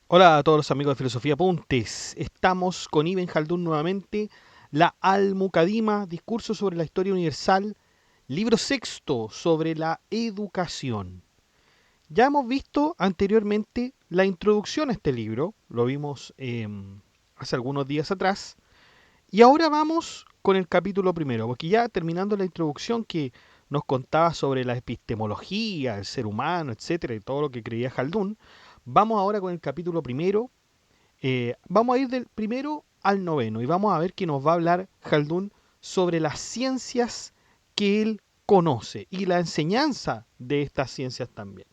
Hola a todos los amigos de Filosofía Apuntes. Estamos con Ibn Khaldun nuevamente. La Al-Muqaddima, Discurso sobre la Historia Universal, libro sexto sobre la educación. Ya hemos visto anteriormente la introducción a este libro, lo vimos hace algunos días atrás, y ahora vamos con el capítulo primero, porque ya terminando la introducción que nos contaba sobre la epistemología, el ser humano, etcétera, y todo lo que creía Khaldun, vamos ahora con el capítulo primero. Vamos a ir del primero al noveno y vamos a ver que nos va a hablar Khaldun sobre las ciencias que él conoce y la enseñanza de estas ciencias también.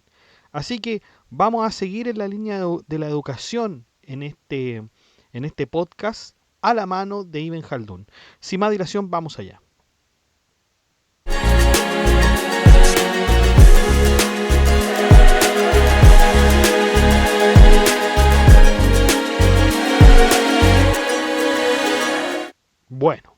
Así que vamos a seguir en la línea de la educación en este podcast a la mano de Ibn Khaldun. Sin más dilación, vamos allá. Bueno,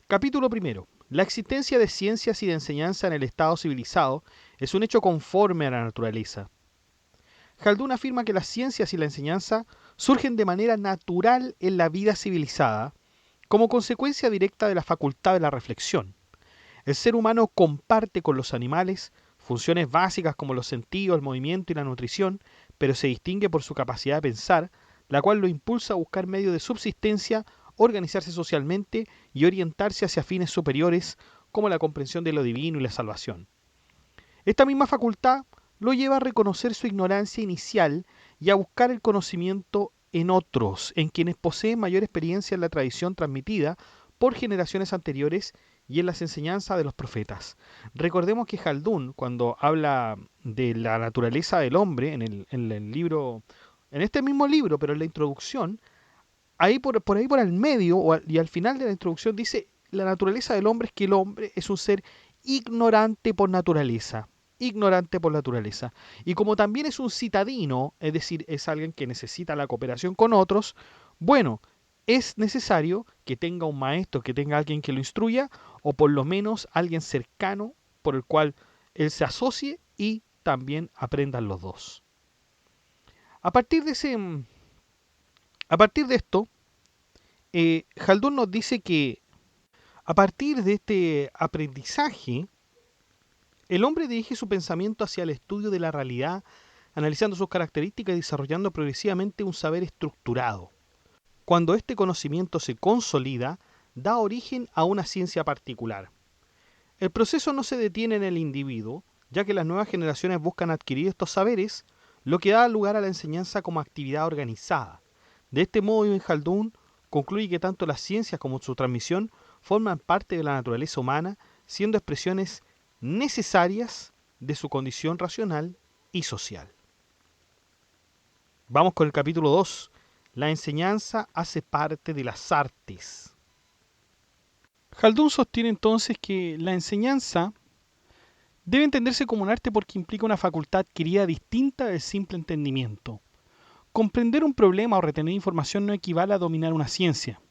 capítulo primero. La existencia de ciencias y de enseñanza en el estado civilizado es un hecho conforme a la naturaleza. Khaldun afirma que las ciencias y la enseñanza surgen de manera natural en la vida civilizada, como consecuencia directa de la facultad de la reflexión. El ser humano comparte con los animales funciones básicas como los sentidos, el movimiento y la nutrición, pero se distingue por su capacidad de pensar, la cual lo impulsa a buscar medios de subsistencia, organizarse socialmente y orientarse hacia fines superiores como la comprensión de lo divino y la salvación. Esta misma facultad lo lleva a reconocer su ignorancia inicial y a buscar el conocimiento en otros, en quienes poseen mayor experiencia en la tradición transmitida por generaciones anteriores y en las enseñanzas de los profetas. Recordemos que Khaldun, cuando habla de la naturaleza del hombre en el libro, en este mismo libro, pero en la introducción, ahí por ahí por el medio y al final de la introducción dice, la naturaleza del hombre es que el hombre es un ser ignorante por naturaleza. Ignorante por naturaleza. Y como también es un citadino, es decir, es alguien que necesita la cooperación con otros, bueno, es necesario que tenga un maestro, que tenga alguien que lo instruya, o por lo menos alguien cercano por el cual él se asocie y también aprendan los dos. A partir de ese, a partir de esto, Khaldun nos dice que a partir de este aprendizaje, el hombre dirige su pensamiento hacia el estudio de la realidad, analizando sus características y desarrollando progresivamente un saber estructurado. Cuando este conocimiento se consolida, da origen a una ciencia particular. El proceso no se detiene en el individuo, ya que las nuevas generaciones buscan adquirir estos saberes, lo que da lugar a la enseñanza como actividad organizada. De este modo, Ibn Khaldun concluye que tanto las ciencias como su transmisión forman parte de la naturaleza humana, siendo expresiones necesarias de su condición racional y social. Vamos con el capítulo 2. La enseñanza hace parte de las artes. Khaldun sostiene entonces que la enseñanza debe entenderse como un arte porque implica una facultad adquirida distinta del simple entendimiento. Comprender un problema o retener información no equivale a dominar una ciencia.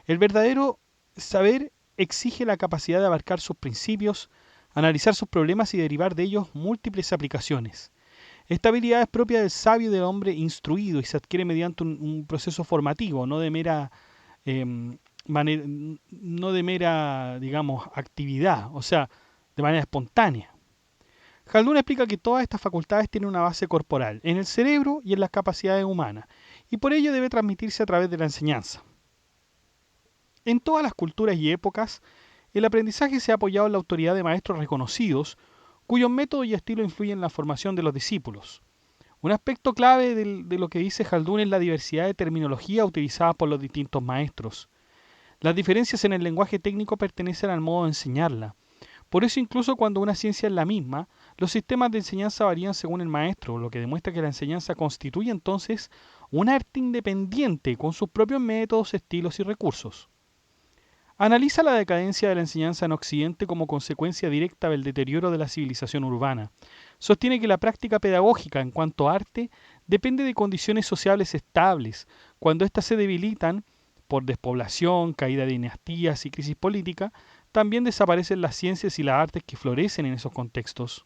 El verdadero saber exige la capacidad de abarcar sus principios, analizar sus problemas y derivar de ellos múltiples aplicaciones. Esta habilidad es propia del sabio y del hombre instruido y se adquiere mediante un proceso formativo, no de mera, no de mera, digamos, actividad, o sea, de manera espontánea. Khaldun explica que todas estas facultades tienen una base corporal, en el cerebro y en las capacidades humanas, y por ello debe transmitirse a través de la enseñanza. En todas las culturas y épocas, el aprendizaje se ha apoyado en la autoridad de maestros reconocidos, cuyos métodos y estilos influyen en la formación de los discípulos. Un aspecto clave de lo que dice Khaldun es la diversidad de terminología utilizada por los distintos maestros. Las diferencias en el lenguaje técnico pertenecen al modo de enseñarla. Por eso incluso cuando una ciencia es la misma, los sistemas de enseñanza varían según el maestro, lo que demuestra que la enseñanza constituye entonces un arte independiente con sus propios métodos, estilos y recursos. Analiza la decadencia de la enseñanza en Occidente como consecuencia directa del deterioro de la civilización urbana. Sostiene que la práctica pedagógica en cuanto a arte depende de condiciones sociales estables. Cuando éstas se debilitan por despoblación, caída de dinastías y crisis política, también desaparecen las ciencias y las artes que florecen en esos contextos.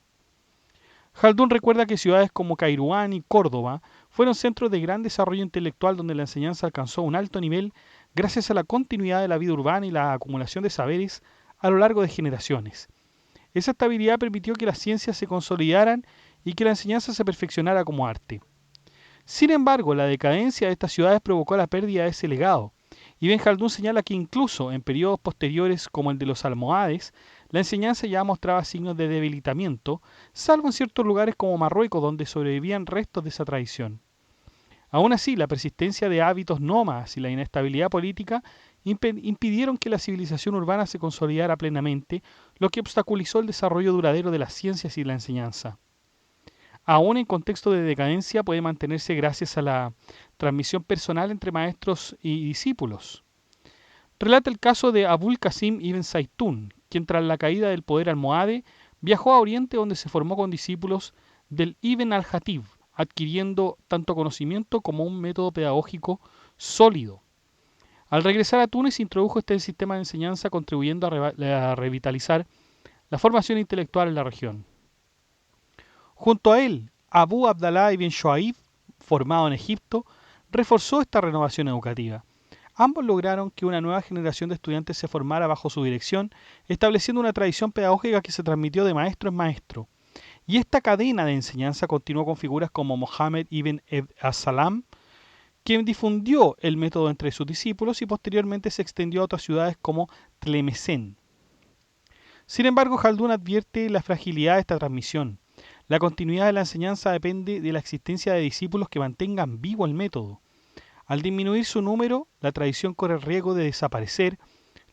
Khaldun recuerda que ciudades como Kairouán y Córdoba, fueron centros de gran desarrollo intelectual donde la enseñanza alcanzó un alto nivel gracias a la continuidad de la vida urbana y la acumulación de saberes a lo largo de generaciones. Esa estabilidad permitió que las ciencias se consolidaran y que la enseñanza se perfeccionara como arte. Sin embargo, la decadencia de estas ciudades provocó la pérdida de ese legado. Ibn Khaldun señala que incluso en periodos posteriores como el de los almohades, la enseñanza ya mostraba signos de debilitamiento, salvo en ciertos lugares como Marruecos donde sobrevivían restos de esa tradición. Aún así, la persistencia de hábitos nómadas y la inestabilidad política impidieron que la civilización urbana se consolidara plenamente, lo que obstaculizó el desarrollo duradero de las ciencias y la enseñanza. Aún en contexto de decadencia puede mantenerse gracias a la transmisión personal entre maestros y discípulos. Relata el caso de Abul Qasim ibn Zaytun, quien tras la caída del poder almohade viajó a Oriente donde se formó con discípulos del Ibn al-Hatib, adquiriendo tanto conocimiento como un método pedagógico sólido. Al regresar a Túnez introdujo este sistema de enseñanza contribuyendo a revitalizar la formación intelectual en la región. Junto a él, Abu Abdallah ibn Shuaib, formado en Egipto, reforzó esta renovación educativa. Ambos lograron que una nueva generación de estudiantes se formara bajo su dirección, estableciendo una tradición pedagógica que se transmitió de maestro en maestro. Y esta cadena de enseñanza continuó con figuras como Mohammed ibn as-Salam, quien difundió el método entre sus discípulos y posteriormente se extendió a otras ciudades como Tlemcen. Sin embargo, Khaldun advierte la fragilidad de esta transmisión. La continuidad de la enseñanza depende de la existencia de discípulos que mantengan vivo el método. Al disminuir su número, la tradición corre el riesgo de desaparecer,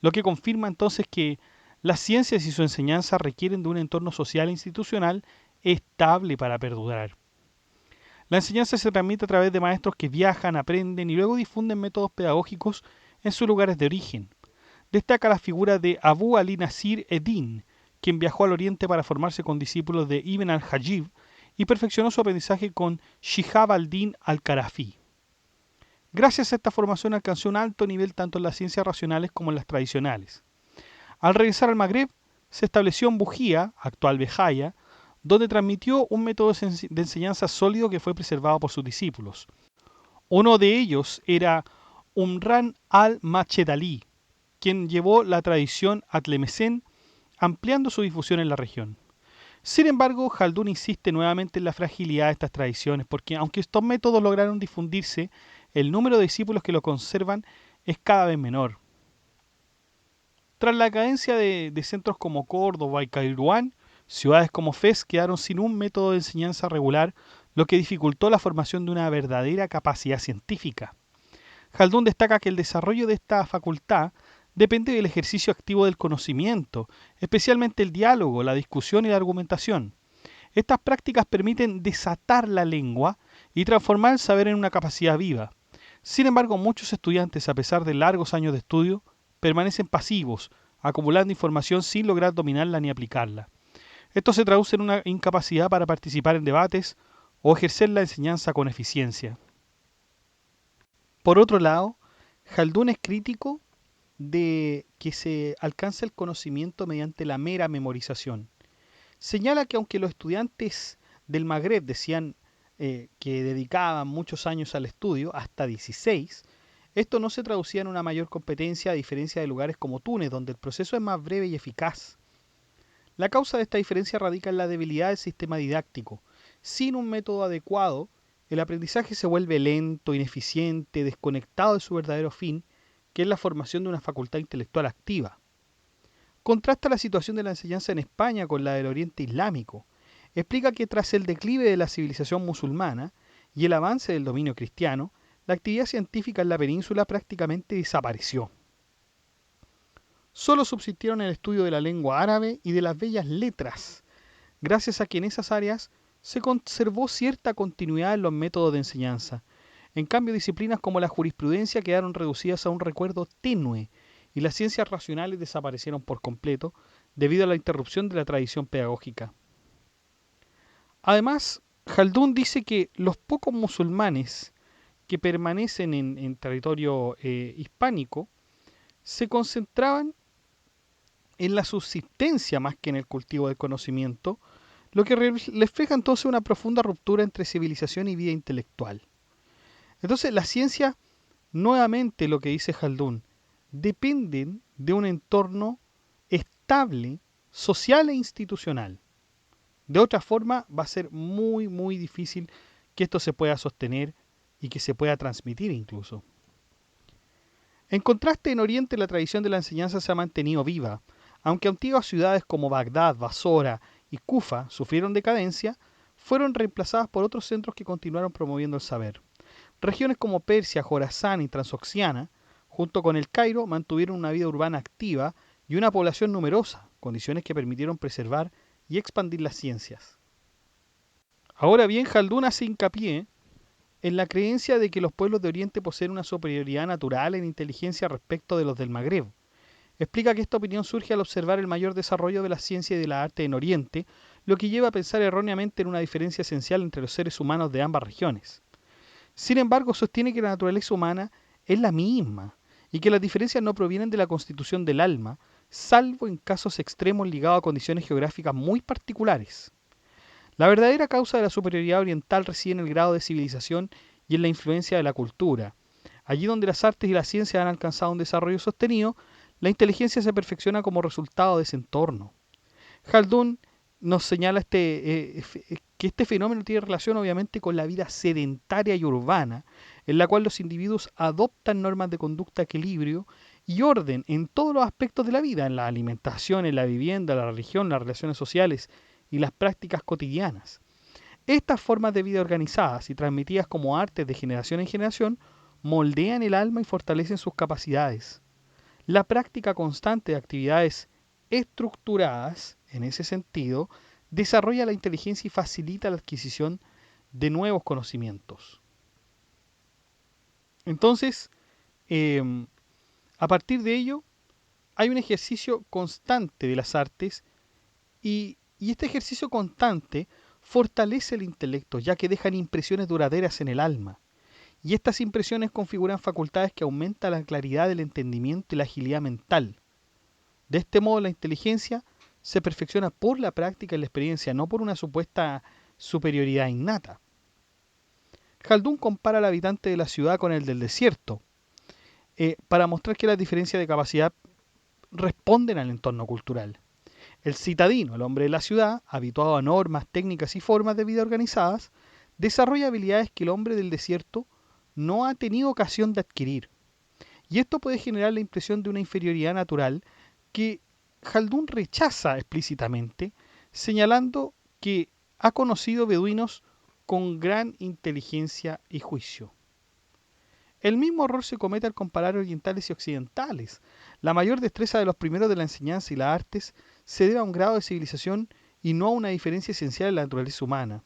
lo que confirma entonces que las ciencias y su enseñanza requieren de un entorno social e institucional estable para perdurar. La enseñanza se transmite a través de maestros que viajan, aprenden y luego difunden métodos pedagógicos en sus lugares de origen. Destaca la figura de Abu Ali Nasir Eddin, quien viajó al oriente para formarse con discípulos de Ibn al-Hajib y perfeccionó su aprendizaje con Shihab al-Din al-Karafi. Gracias a esta formación alcanzó un alto nivel tanto en las ciencias racionales como en las tradicionales. Al regresar al Magreb, se estableció en Bujía, actual Bejaia, donde transmitió un método de enseñanza sólido que fue preservado por sus discípulos. Uno de ellos era Umran al-Machedali, quien llevó la tradición a Tlemcen, ampliando su difusión en la región. Sin embargo, Khaldun insiste nuevamente en la fragilidad de estas tradiciones, porque aunque estos métodos lograron difundirse, el número de discípulos que lo conservan es cada vez menor. Tras la cadencia de centros como Córdoba y Kairouán, ciudades como Fez quedaron sin un método de enseñanza regular, lo que dificultó la formación de una verdadera capacidad científica. Khaldun destaca que el desarrollo de esta facultad depende del ejercicio activo del conocimiento, especialmente el diálogo, la discusión y la argumentación. Estas prácticas permiten desatar la lengua y transformar el saber en una capacidad viva. Sin embargo, muchos estudiantes, a pesar de largos años de estudio, permanecen pasivos, acumulando información sin lograr dominarla ni aplicarla. Esto se traduce en una incapacidad para participar en debates o ejercer la enseñanza con eficiencia. Por otro lado, Khaldun es crítico de que se alcance el conocimiento mediante la mera memorización. Señala que aunque los estudiantes del Magreb decían que dedicaban muchos años al estudio, hasta 16, esto no se traducía en una mayor competencia a diferencia de lugares como Túnez, donde el proceso es más breve y eficaz. La causa de esta diferencia radica en la debilidad del sistema didáctico. Sin un método adecuado, el aprendizaje se vuelve lento, ineficiente, desconectado de su verdadero fin, que es la formación de una facultad intelectual activa. Contrasta la situación de la enseñanza en España con la del Oriente Islámico. Explica que tras el declive de la civilización musulmana y el avance del dominio cristiano, la actividad científica en la península prácticamente desapareció. Solo subsistieron el estudio de la lengua árabe y de las bellas letras, gracias a que en esas áreas se conservó cierta continuidad en los métodos de enseñanza. En cambio, disciplinas como la jurisprudencia quedaron reducidas a un recuerdo tenue y las ciencias racionales desaparecieron por completo debido a la interrupción de la tradición pedagógica. Además, Khaldun dice que los pocos musulmanes que permanecen en territorio hispánico se concentraban en la subsistencia más que en el cultivo del conocimiento, lo que refleja entonces una profunda ruptura entre civilización y vida intelectual. Entonces, la ciencia, nuevamente lo que dice Khaldun, dependen de un entorno estable, social e institucional. De otra forma, va a ser muy, muy difícil que esto se pueda sostener y que se pueda transmitir incluso. En contraste, en Oriente la tradición de la enseñanza se ha mantenido viva. Aunque antiguas ciudades como Bagdad, Basora y Kufa sufrieron decadencia, fueron reemplazadas por otros centros que continuaron promoviendo el saber. Regiones como Persia, Jorasán y Transoxiana, junto con el Cairo, mantuvieron una vida urbana activa y una población numerosa, condiciones que permitieron preservar y expandir las ciencias. Ahora bien, Khaldun hace hincapié en la creencia de que los pueblos de Oriente poseen una superioridad natural en inteligencia respecto de los del Magreb. Explica que esta opinión surge al observar el mayor desarrollo de la ciencia y de la arte en Oriente, lo que lleva a pensar erróneamente en una diferencia esencial entre los seres humanos de ambas regiones. Sin embargo, sostiene que la naturaleza humana es la misma y que las diferencias no provienen de la constitución del alma, salvo en casos extremos ligados a condiciones geográficas muy particulares. La verdadera causa de la superioridad oriental reside en el grado de civilización y en la influencia de la cultura. Allí donde las artes y la ciencia han alcanzado un desarrollo sostenido, la inteligencia se perfecciona como resultado de ese entorno. Khaldun nos señala que este fenómeno tiene relación obviamente con la vida sedentaria y urbana, en la cual los individuos adoptan normas de conducta, equilibrio y orden en todos los aspectos de la vida, en la alimentación, en la vivienda, la religión, las relaciones sociales y las prácticas cotidianas. Estas formas de vida organizadas y transmitidas como artes de generación en generación moldean el alma y fortalecen sus capacidades. La práctica constante de actividades estructuradas, en ese sentido, desarrolla la inteligencia y facilita la adquisición de nuevos conocimientos. Entonces, a partir de ello, hay un ejercicio constante de las artes y este ejercicio constante fortalece el intelecto, ya que dejan impresiones duraderas en el alma. Y estas impresiones configuran facultades que aumentan la claridad del entendimiento y la agilidad mental. De este modo, la inteligencia se perfecciona por la práctica y la experiencia, no por una supuesta superioridad innata. Khaldun compara al habitante de la ciudad con el del desierto, para mostrar que las diferencias de capacidad responden al entorno cultural. El citadino, el hombre de la ciudad, habituado a normas, técnicas y formas de vida organizadas, desarrolla habilidades que el hombre del desierto no ha tenido ocasión de adquirir. Y esto puede generar la impresión de una inferioridad natural que Khaldun rechaza explícitamente, señalando que ha conocido beduinos con gran inteligencia y juicio. El mismo error se comete al comparar orientales y occidentales. La mayor destreza de los primeros de la enseñanza y las artes se debe a un grado de civilización y no a una diferencia esencial en la naturaleza humana.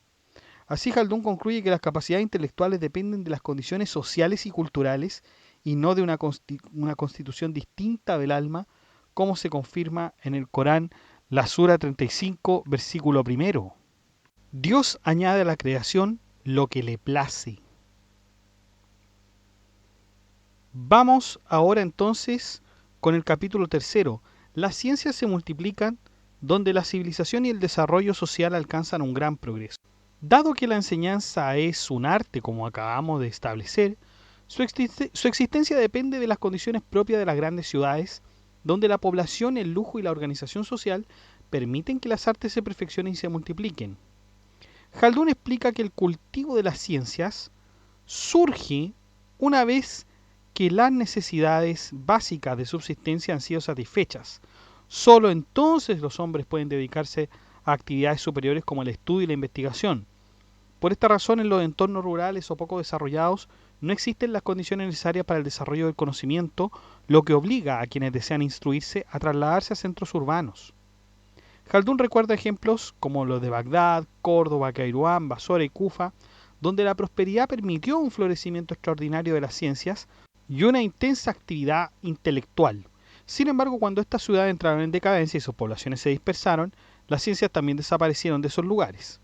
Así, Khaldun concluye que las capacidades intelectuales dependen de las condiciones sociales y culturales y no de una constitución distinta del alma, como se confirma en el Corán, la Sura 35, versículo 1. Dios añade a la creación lo que le place. Vamos ahora entonces con el capítulo 3. Las ciencias se multiplican donde la civilización y el desarrollo social alcanzan un gran progreso. Dado que la enseñanza es un arte, como acabamos de establecer, su existencia depende de las condiciones propias de las grandes ciudades, donde la población, el lujo y la organización social permiten que las artes se perfeccionen y se multipliquen. Khaldun explica que el cultivo de las ciencias surge una vez que las necesidades básicas de subsistencia han sido satisfechas. Solo entonces los hombres pueden dedicarse a actividades superiores como el estudio y la investigación. Por esta razón, en los entornos rurales o poco desarrollados no existen las condiciones necesarias para el desarrollo del conocimiento, lo que obliga a quienes desean instruirse a trasladarse a centros urbanos. Khaldun recuerda ejemplos como los de Bagdad, Córdoba, Kairuán, Basora y Kufa, donde la prosperidad permitió un florecimiento extraordinario de las ciencias y una intensa actividad intelectual. Sin embargo, cuando estas ciudades entraron en decadencia y sus poblaciones se dispersaron, las ciencias también desaparecieron de esos lugares.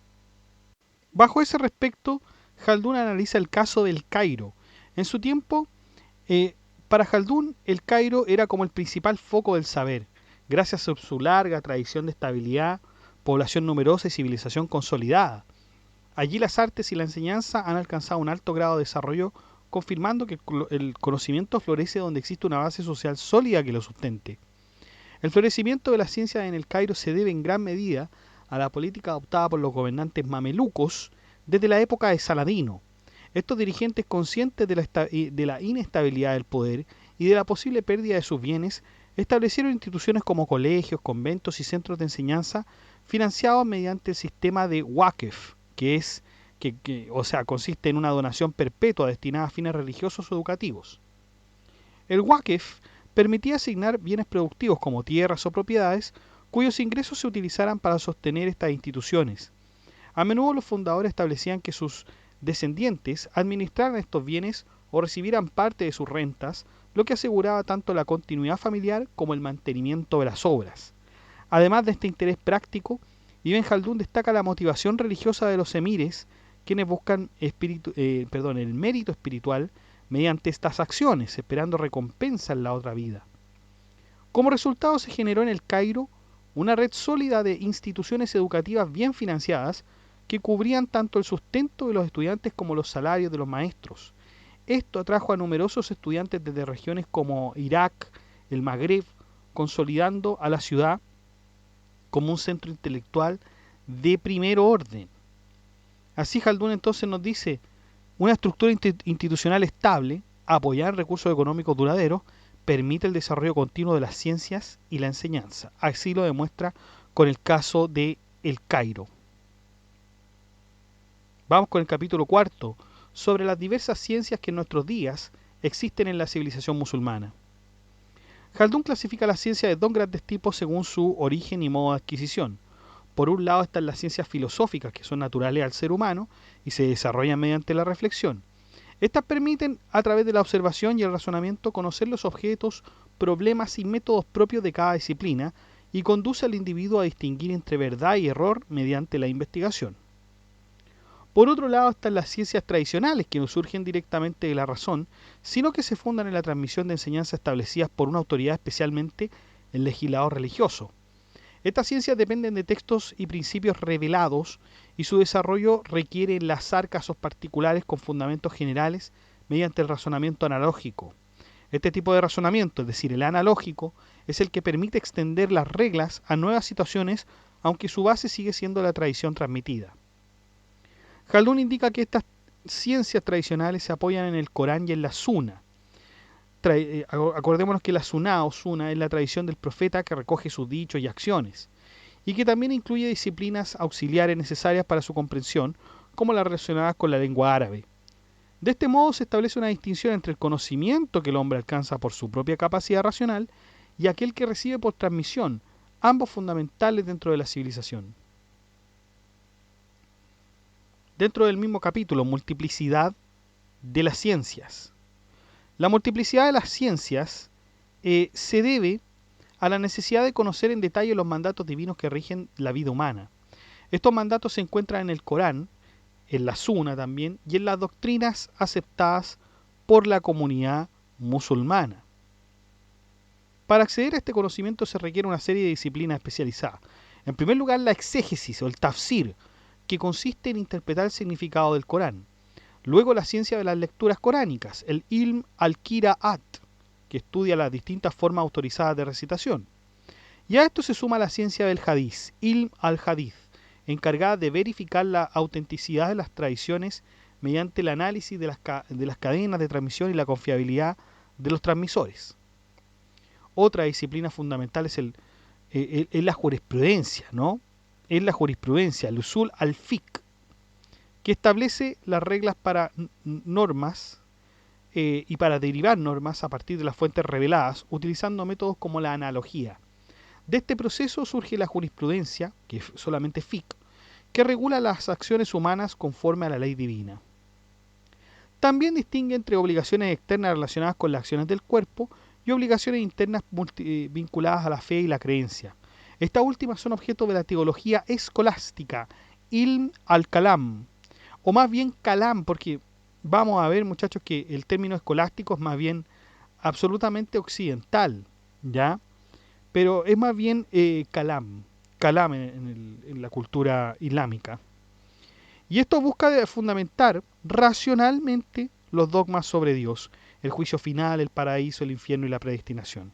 Bajo ese respecto, Khaldun analiza el caso del Cairo. En su tiempo, para Khaldun, el Cairo era como el principal foco del saber, gracias a su larga tradición de estabilidad, población numerosa y civilización consolidada. Allí las artes y la enseñanza han alcanzado un alto grado de desarrollo confirmando que el conocimiento florece donde existe una base social sólida que lo sustente. El florecimiento de la ciencia en el Cairo se debe en gran medida a la política adoptada por los gobernantes mamelucos desde la época de Saladino. Estos dirigentes, conscientes de la inestabilidad del poder y de la posible pérdida de sus bienes, establecieron instituciones como colegios, conventos y centros de enseñanza financiados mediante el sistema de Waqf, consiste en una donación perpetua destinada a fines religiosos o educativos. El Waqf permitía asignar bienes productivos como tierras o propiedades cuyos ingresos se utilizaran para sostener estas instituciones. A menudo los fundadores establecían que sus descendientes administraran estos bienes o recibieran parte de sus rentas, lo que aseguraba tanto la continuidad familiar como el mantenimiento de las obras. Además de este interés práctico, Ibn Jaldún destaca la motivación religiosa de los emires, quienes buscan el mérito espiritual mediante estas acciones, esperando recompensa en la otra vida. Como resultado se generó en el Cairo una red sólida de instituciones educativas bien financiadas que cubrían tanto el sustento de los estudiantes como los salarios de los maestros. Esto atrajo a numerosos estudiantes desde regiones como Irak, el Magreb, consolidando a la ciudad como un centro intelectual de primer orden. Así Jaldún entonces nos dice, una estructura institucional estable, apoyada en recursos económicos duraderos, permite el desarrollo continuo de las ciencias y la enseñanza. Así lo demuestra con el caso de El Cairo. Vamos con el capítulo 4, sobre las diversas ciencias que en nuestros días existen en la civilización musulmana. Jaldún clasifica la ciencia de dos grandes tipos según su origen y modo de adquisición. Por un lado están las ciencias filosóficas, que son naturales al ser humano y se desarrollan mediante la reflexión. Estas permiten, a través de la observación y el razonamiento, conocer los objetos, problemas y métodos propios de cada disciplina y conduce al individuo a distinguir entre verdad y error mediante la investigación. Por otro lado están las ciencias tradicionales, que no surgen directamente de la razón, sino que se fundan en la transmisión de enseñanzas establecidas por una autoridad, especialmente el legislador religioso. Estas ciencias dependen de textos y principios revelados y su desarrollo requiere enlazar casos particulares con fundamentos generales mediante el razonamiento analógico. Este tipo de razonamiento, es decir, el analógico, es el que permite extender las reglas a nuevas situaciones, aunque su base sigue siendo la tradición transmitida. Jaldún indica que estas ciencias tradicionales se apoyan en el Corán y en la Sunna. Acordémonos que la Sunna o Sunna es la tradición del profeta que recoge sus dichos y acciones, y que también incluye disciplinas auxiliares necesarias para su comprensión, como las relacionadas con la lengua árabe. De este modo se establece una distinción entre el conocimiento que el hombre alcanza por su propia capacidad racional y aquel que recibe por transmisión, ambos fundamentales dentro de la civilización. Dentro del mismo capítulo, multiplicidad de las ciencias. La multiplicidad de las ciencias se debe a la necesidad de conocer en detalle los mandatos divinos que rigen la vida humana. Estos mandatos se encuentran en el Corán, en la Sunna también, y en las doctrinas aceptadas por la comunidad musulmana. Para acceder a este conocimiento se requiere una serie de disciplinas especializadas. En primer lugar, la exégesis o el tafsir, que consiste en interpretar el significado del Corán. Luego la ciencia de las lecturas coránicas, el ilm al-qira'at, que estudia las distintas formas autorizadas de recitación. Y a esto se suma la ciencia del hadith, ilm al-hadith, encargada de verificar la autenticidad de las tradiciones mediante el análisis de las cadenas de transmisión y la confiabilidad de los transmisores. Otra disciplina fundamental es la jurisprudencia, ¿no? Es la jurisprudencia, el usul al-fiqh, que establece las reglas para normas y para derivar normas a partir de las fuentes reveladas, utilizando métodos como la analogía. De este proceso surge la jurisprudencia, que es solamente fiqh, que regula las acciones humanas conforme a la ley divina. También distingue entre obligaciones externas relacionadas con las acciones del cuerpo y obligaciones internas vinculadas a la fe y la creencia. Estas últimas son objeto de la teología escolástica, ilm al-kalam, o más bien kalam, porque vamos a ver, muchachos, que el término escolástico es más bien absolutamente occidental, ¿ya? Pero es más bien kalam en la cultura islámica. Y esto busca fundamentar racionalmente los dogmas sobre Dios, el juicio final, el paraíso, el infierno y la predestinación.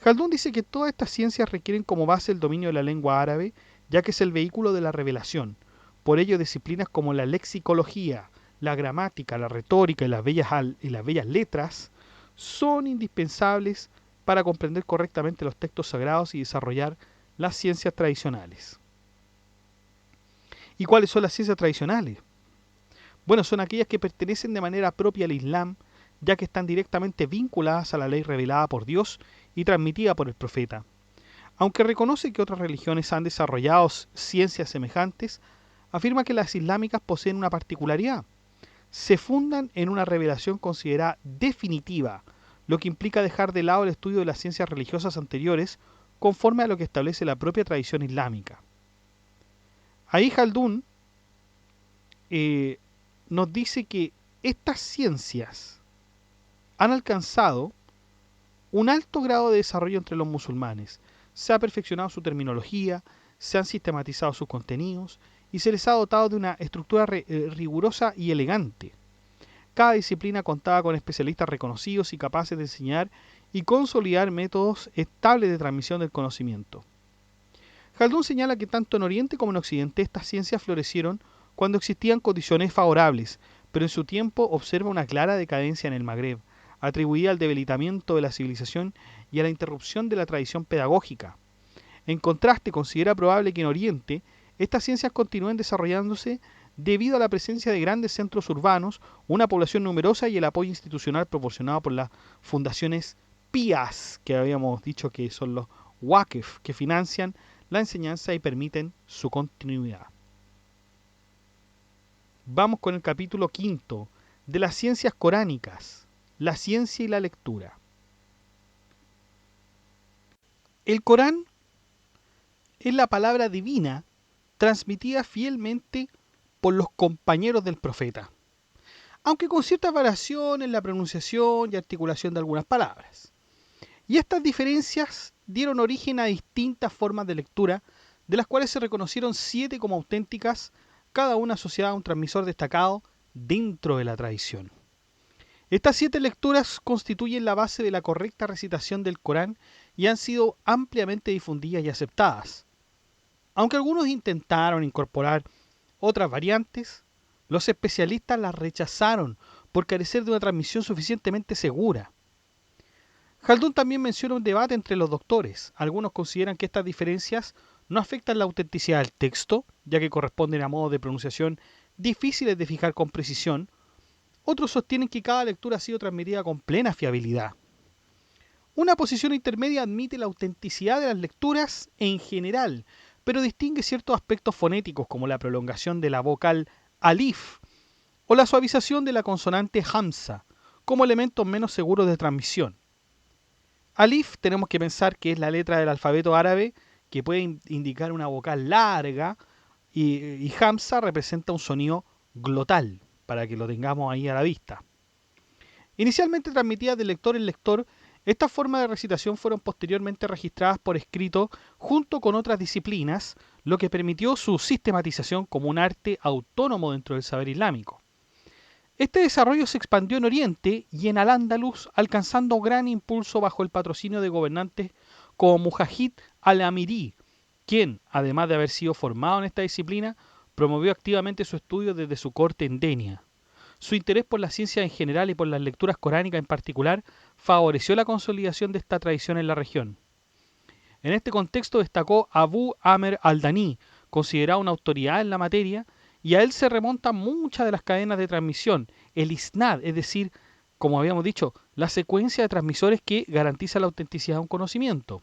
Khaldun dice que todas estas ciencias requieren como base el dominio de la lengua árabe, ya que es el vehículo de la revelación. Por ello, disciplinas como la lexicología, la gramática, la retórica y las bellas letras son indispensables para comprender correctamente los textos sagrados y desarrollar las ciencias tradicionales. ¿Y cuáles son las ciencias tradicionales? Bueno, son aquellas que pertenecen de manera propia al Islam, ya que están directamente vinculadas a la ley revelada por Dios y transmitida por el profeta. Aunque reconoce que otras religiones han desarrollado ciencias semejantes, afirma que las islámicas poseen una particularidad. Se fundan en una revelación considerada definitiva, lo que implica dejar de lado el estudio de las ciencias religiosas anteriores conforme a lo que establece la propia tradición islámica. Ahí Khaldun nos dice que estas ciencias han alcanzado un alto grado de desarrollo entre los musulmanes. Se ha perfeccionado su terminología, se han sistematizado sus contenidos y se les ha dotado de una estructura rigurosa y elegante. Cada disciplina contaba con especialistas reconocidos y capaces de enseñar y consolidar métodos estables de transmisión del conocimiento. Khaldun señala que tanto en Oriente como en Occidente estas ciencias florecieron cuando existían condiciones favorables, pero en su tiempo observa una clara decadencia en el Magreb, atribuida al debilitamiento de la civilización y a la interrupción de la tradición pedagógica. En contraste, considera probable que en Oriente estas ciencias continúen desarrollándose debido a la presencia de grandes centros urbanos, una población numerosa y el apoyo institucional proporcionado por las fundaciones pías, que habíamos dicho que son los Waqf, que financian la enseñanza y permiten su continuidad. Vamos con el capítulo 5 de las ciencias coránicas, la ciencia y la lectura. El Corán es la palabra divina transmitida fielmente por los compañeros del profeta, aunque con cierta variación en la pronunciación y articulación de algunas palabras. Y estas diferencias dieron origen a distintas formas de lectura, de las cuales se reconocieron 7 como auténticas, cada una asociada a un transmisor destacado dentro de la tradición. Estas 7 lecturas constituyen la base de la correcta recitación del Corán y han sido ampliamente difundidas y aceptadas. Aunque algunos intentaron incorporar otras variantes, los especialistas las rechazaron por carecer de una transmisión suficientemente segura. Khaldun también menciona un debate entre los doctores. Algunos consideran que estas diferencias no afectan la autenticidad del texto, ya que corresponden a modos de pronunciación difíciles de fijar con precisión. Otros sostienen que cada lectura ha sido transmitida con plena fiabilidad. Una posición intermedia admite la autenticidad de las lecturas en general, pero distingue ciertos aspectos fonéticos como la prolongación de la vocal alif o la suavización de la consonante hamza como elementos menos seguros de transmisión. Alif tenemos que pensar que es la letra del alfabeto árabe que puede indicar una vocal larga y hamza representa un sonido glotal, para que lo tengamos ahí a la vista. Inicialmente transmitidas de lector en lector, estas formas de recitación fueron posteriormente registradas por escrito junto con otras disciplinas, lo que permitió su sistematización como un arte autónomo dentro del saber islámico. Este desarrollo se expandió en Oriente y en Al-Ándalus, alcanzando gran impulso bajo el patrocinio de gobernantes como Mujahid al-Amiri, quien, además de haber sido formado en esta disciplina, promovió activamente su estudio desde su corte en Denia. Su interés por la ciencia en general y por las lecturas coránicas en particular favoreció la consolidación de esta tradición en la región. En este contexto destacó Abu Amr al-Dani, considerado una autoridad en la materia, y a él se remontan muchas de las cadenas de transmisión, el isnad, es decir, como habíamos dicho, la secuencia de transmisores que garantiza la autenticidad de un conocimiento.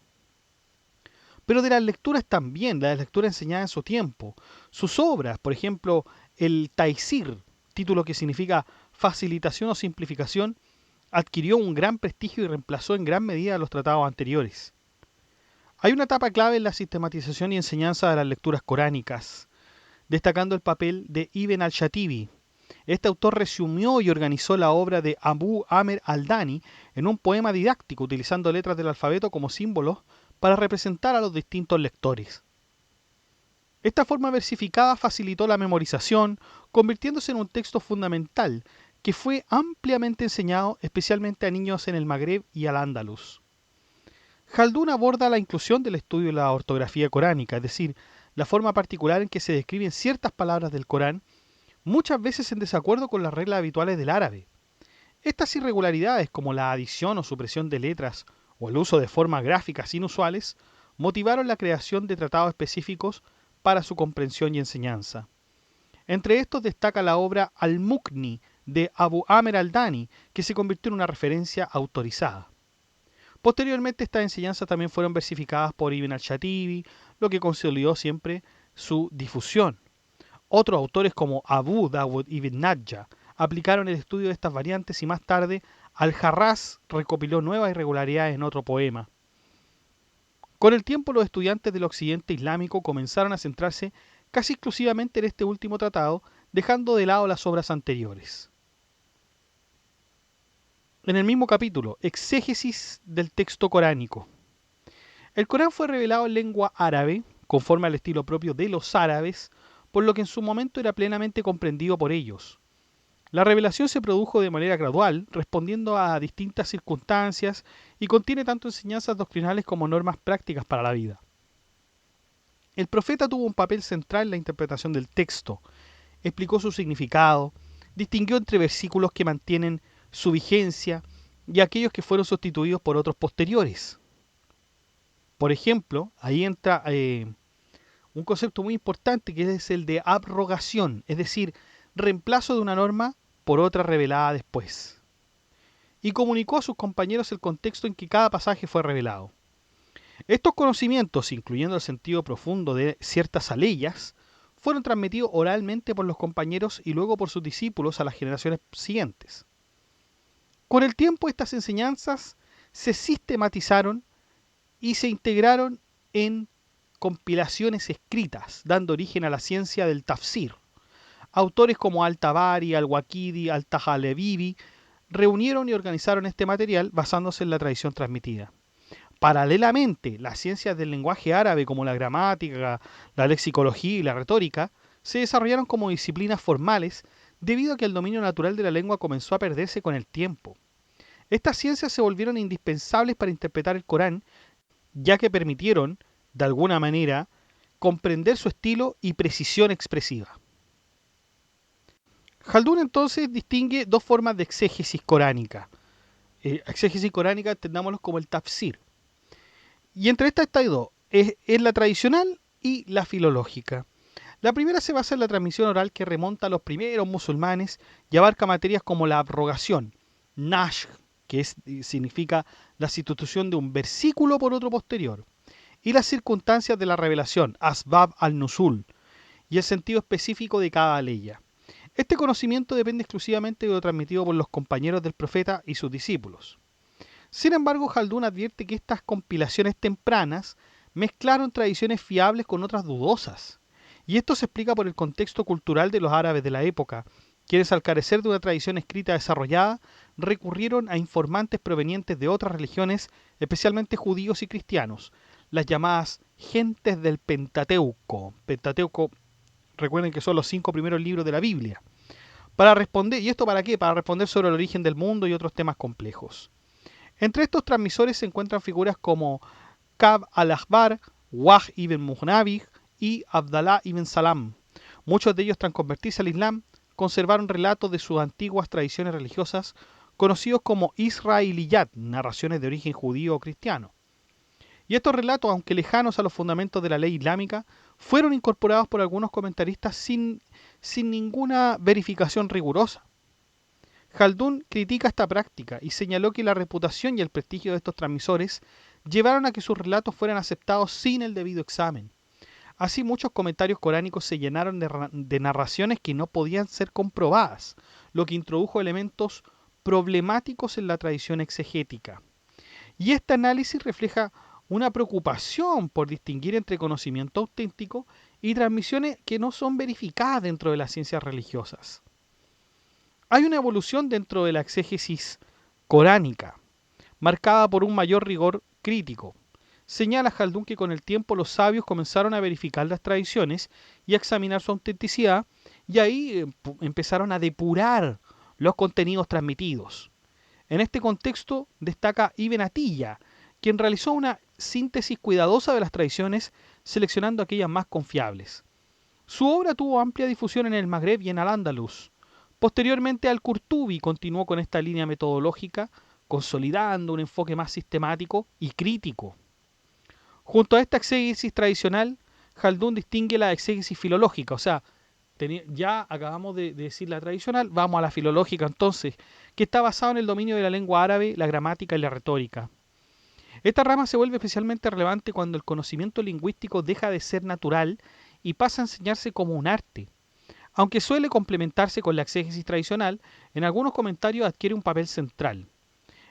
Pero de las lecturas también, de las lecturas enseñadas en su tiempo. Sus obras, por ejemplo, el Taysir, título que significa facilitación o simplificación, adquirió un gran prestigio y reemplazó en gran medida a los tratados anteriores. Hay una etapa clave en la sistematización y enseñanza de las lecturas coránicas, destacando el papel de Ibn al-Shatibi. Este autor resumió y organizó la obra de Abu Amr al-Dani en un poema didáctico, utilizando letras del alfabeto como símbolos para representar a los distintos lectores. Esta forma versificada facilitó la memorización, convirtiéndose en un texto fundamental que fue ampliamente enseñado especialmente a niños en el Magreb y al-Ándalus. Jaldún aborda la inclusión del estudio de la ortografía coránica, es decir, la forma particular en que se describen ciertas palabras del Corán, muchas veces en desacuerdo con las reglas habituales del árabe. Estas irregularidades, como la adición o supresión de letras o el uso de formas gráficas inusuales, motivaron la creación de tratados específicos para su comprensión y enseñanza. Entre estos destaca la obra Al-Muqni de Abu Amr al-Dani, que se convirtió en una referencia autorizada. Posteriormente estas enseñanzas también fueron versificadas por Ibn al-Shatibi, lo que consolidó siempre su difusión. Otros autores como Abu Dawud ibn Najja aplicaron el estudio de estas variantes y más tarde Al-Harraz recopiló nuevas irregularidades en otro poema. Con el tiempo los estudiantes del occidente islámico comenzaron a centrarse casi exclusivamente en este último tratado, dejando de lado las obras anteriores. En el mismo capítulo, exégesis del texto coránico. El Corán fue revelado en lengua árabe, conforme al estilo propio de los árabes, por lo que en su momento era plenamente comprendido por ellos. La revelación se produjo de manera gradual, respondiendo a distintas circunstancias y contiene tanto enseñanzas doctrinales como normas prácticas para la vida. El profeta tuvo un papel central en la interpretación del texto, explicó su significado, distinguió entre versículos que mantienen su vigencia y aquellos que fueron sustituidos por otros posteriores. Por ejemplo, ahí entra un concepto muy importante que es el de abrogación, es decir, reemplazo de una norma por otra revelada después. Y comunicó a sus compañeros el contexto en que cada pasaje fue revelado. Estos conocimientos, incluyendo el sentido profundo de ciertas aleyas, fueron transmitidos oralmente por los compañeros y luego por sus discípulos a las generaciones siguientes. Con el tiempo estas enseñanzas se sistematizaron y se integraron en compilaciones escritas, dando origen a la ciencia del tafsir. Autores como Al-Tabari, Al-Waqidi, Al-Tahalebibi reunieron y organizaron este material basándose en la tradición transmitida. Paralelamente, las ciencias del lenguaje árabe como la gramática, la lexicología y la retórica se desarrollaron como disciplinas formales debido a que el dominio natural de la lengua comenzó a perderse con el tiempo. Estas ciencias se volvieron indispensables para interpretar el Corán, ya que permitieron, de alguna manera, comprender su estilo y precisión expresiva. Jaldún entonces distingue dos formas de exégesis coránica. Exégesis coránica entendámoslo como el tafsir. Y entre estas hay dos, es la tradicional y la filológica. La primera se basa en la transmisión oral que remonta a los primeros musulmanes y abarca materias como la abrogación, nash, que significa la sustitución de un versículo por otro posterior, y las circunstancias de la revelación, asbab al-nusul, y el sentido específico de cada aleya. Este conocimiento depende exclusivamente de lo transmitido por los compañeros del profeta y sus discípulos. Sin embargo, Jaldún advierte que estas compilaciones tempranas mezclaron tradiciones fiables con otras dudosas, y esto se explica por el contexto cultural de los árabes de la época, quienes al carecer de una tradición escrita desarrollada, recurrieron a informantes provenientes de otras religiones, especialmente judíos y cristianos, las llamadas gentes del Pentateuco. Pentateuco, recuerden que son los 5 primeros libros de la Biblia. Para responder, ¿y esto para qué? Para responder sobre el origen del mundo y otros temas complejos. Entre estos transmisores se encuentran figuras como Ka'b al-Ahbar, Wahb ibn Muhnabih y Abdallah ibn Salam. Muchos de ellos, tras convertirse al Islam, conservaron relatos de sus antiguas tradiciones religiosas, conocidos como Israiliyat, narraciones de origen judío o cristiano. Y estos relatos, aunque lejanos a los fundamentos de la ley islámica, fueron incorporados por algunos comentaristas sin ninguna verificación rigurosa. Jaldún critica esta práctica y señaló que la reputación y el prestigio de estos transmisores llevaron a que sus relatos fueran aceptados sin el debido examen. Así muchos comentarios coránicos se llenaron de narraciones que no podían ser comprobadas, lo que introdujo elementos problemáticos en la tradición exegética. Y este análisis refleja una preocupación por distinguir entre conocimiento auténtico y transmisiones que no son verificadas dentro de las ciencias religiosas. Hay una evolución dentro de la exégesis coránica, marcada por un mayor rigor crítico. Señala Jaldún que con el tiempo los sabios comenzaron a verificar las tradiciones y a examinar su autenticidad, y ahí empezaron a depurar los contenidos transmitidos. En este contexto destaca Ibn Atiyya, quien realizó una síntesis cuidadosa de las tradiciones, seleccionando aquellas más confiables. Su obra tuvo amplia difusión en el Magreb y en Al-Ándalus. Posteriormente, Al-Qurtubi continuó con esta línea metodológica, consolidando un enfoque más sistemático y crítico. Junto a esta exégesis tradicional, Jaldún distingue la exégesis filológica, o sea, ya acabamos de decir la tradicional, vamos a la filológica entonces, que está basada en el dominio de la lengua árabe, la gramática y la retórica. Esta rama se vuelve especialmente relevante cuando el conocimiento lingüístico deja de ser natural y pasa a enseñarse como un arte. Aunque suele complementarse con la exégesis tradicional, en algunos comentarios adquiere un papel central.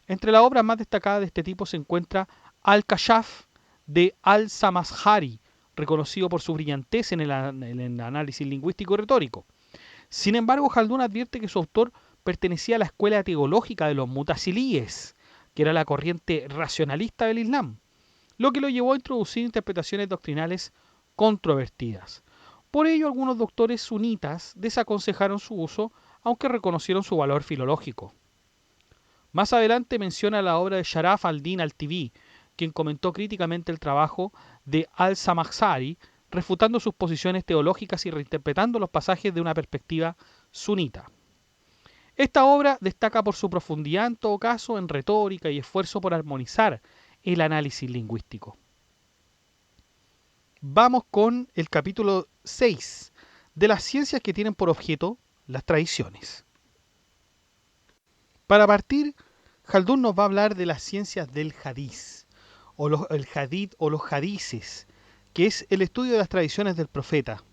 Entre las obras más destacadas de este tipo se encuentra Al-Kashaf de Al-Samazhari, reconocido por su brillantez en el análisis lingüístico y retórico. Sin embargo, Jaldún advierte que su autor pertenecía a la escuela teológica de los mutasilíes, que era la corriente racionalista del Islam, lo que lo llevó a introducir interpretaciones doctrinales controvertidas. Por ello, algunos doctores sunitas desaconsejaron su uso, aunque reconocieron su valor filológico. Más adelante menciona la obra de Sharaf al-Din al-Tibi, quien comentó críticamente el trabajo de al-Samazhari, refutando sus posiciones teológicas y reinterpretando los pasajes de una perspectiva sunita. Esta obra destaca por su profundidad, en todo caso, en retórica y esfuerzo por armonizar el análisis lingüístico. Vamos con el capítulo 6 de las ciencias que tienen por objeto las tradiciones. Para partir, Jaldún nos va a hablar de las ciencias del hadiz, el hadith o los hadices, que es el estudio de las tradiciones del profeta.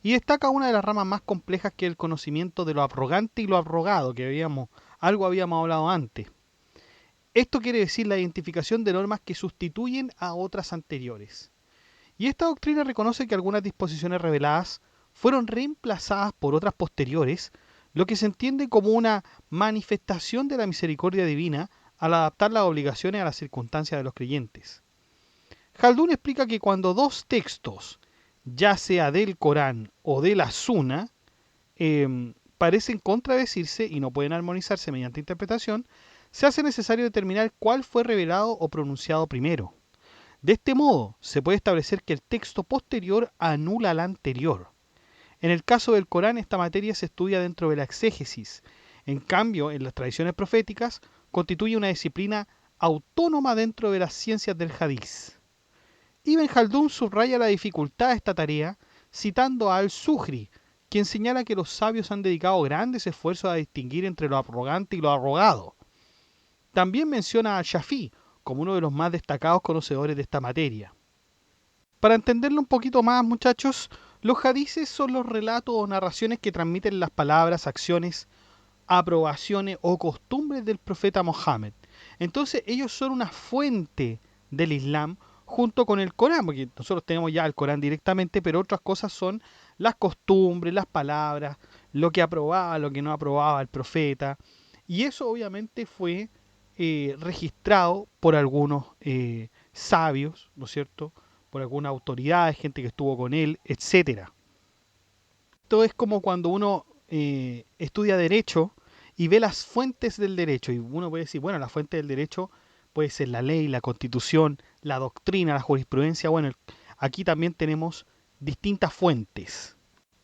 Y destaca una de las ramas más complejas, que es el conocimiento de lo abrogante y lo abrogado, que habíamos hablado antes. Esto quiere decir la identificación de normas que sustituyen a otras anteriores. Y esta doctrina reconoce que algunas disposiciones reveladas fueron reemplazadas por otras posteriores, lo que se entiende como una manifestación de la misericordia divina al adaptar las obligaciones a las circunstancias de los creyentes. Jaldún explica que cuando dos textos, ya sea del Corán o de la Sunna, parecen contradecirse y no pueden armonizarse mediante interpretación, se hace necesario determinar cuál fue revelado o pronunciado primero. De este modo, se puede establecer que el texto posterior anula al anterior. En el caso del Corán, esta materia se estudia dentro de la exégesis. En cambio, en las tradiciones proféticas, constituye una disciplina autónoma dentro de las ciencias del hadiz. Ibn Jaldún subraya la dificultad de esta tarea, citando a Al-Zuhri, quien señala que los sabios han dedicado grandes esfuerzos a distinguir entre lo arrogante y lo arrogado. También menciona a Shafi como uno de los más destacados conocedores de esta materia. Para entenderlo un poquito más, muchachos, los hadices son los relatos o narraciones que transmiten las palabras, acciones, aprobaciones o costumbres del profeta Mohammed. Entonces ellos son una fuente del Islam junto con el Corán, porque nosotros tenemos ya el Corán directamente, pero otras cosas son las costumbres, las palabras, lo que aprobaba, lo que no aprobaba el profeta. Y eso obviamente fue registrado por algunos sabios, ¿no es cierto?, por alguna autoridad, gente que estuvo con él, etcétera. Esto es como cuando uno estudia derecho y ve las fuentes del derecho, y uno puede decir, bueno, la fuente del derecho puede ser la ley, la constitución, la doctrina, la jurisprudencia. Bueno, aquí también tenemos distintas fuentes.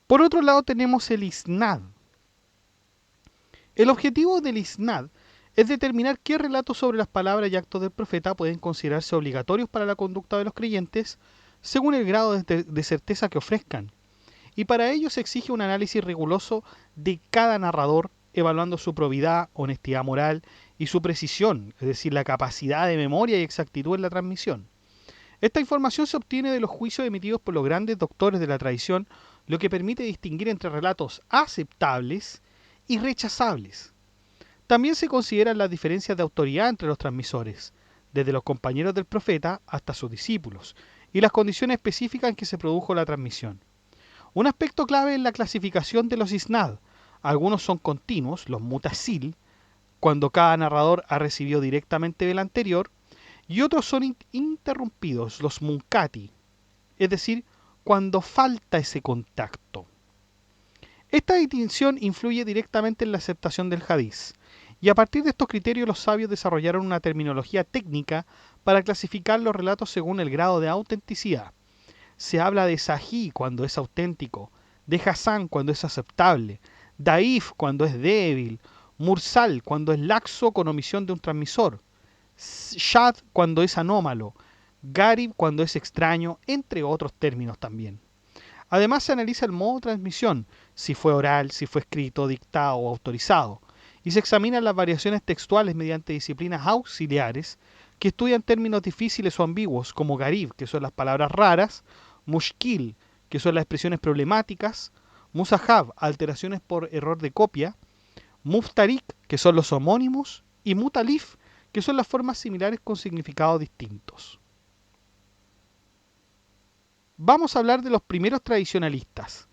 Por otro lado tenemos el isnad. El objetivo del isnad es determinar qué relatos sobre las palabras y actos del profeta pueden considerarse obligatorios para la conducta de los creyentes según el grado de certeza que ofrezcan. Y para ello se exige un análisis riguroso de cada narrador, evaluando su probidad, honestidad moral y su precisión, es decir, la capacidad de memoria y exactitud en la transmisión. Esta información se obtiene de los juicios emitidos por los grandes doctores de la tradición, lo que permite distinguir entre relatos aceptables y rechazables. También se consideran las diferencias de autoridad entre los transmisores, desde los compañeros del profeta hasta sus discípulos, y las condiciones específicas en que se produjo la transmisión. Un aspecto clave es la clasificación de los isnad. Algunos son continuos, los mutasil, cuando cada narrador ha recibido directamente del anterior, y otros son interrumpidos, los munkati, es decir, cuando falta ese contacto. Esta distinción influye directamente en la aceptación del hadiz, y a partir de estos criterios los sabios desarrollaron una terminología técnica para clasificar los relatos según el grado de autenticidad. Se habla de sahih cuando es auténtico, de hasan cuando es aceptable, daif cuando es débil, mursal cuando es laxo con omisión de un transmisor, shad cuando es anómalo, garib cuando es extraño, entre otros términos también. Además se analiza el modo de transmisión, si fue oral, si fue escrito, dictado o autorizado, y se examinan las variaciones textuales mediante disciplinas auxiliares que estudian términos difíciles o ambiguos como garib, que son las palabras raras, mushkil, que son las expresiones problemáticas, musahab, alteraciones por error de copia, muftarik, que son los homónimos, y mutalif, que son las formas similares con significados distintos. Vamos a hablar de los primeros tradicionalistas.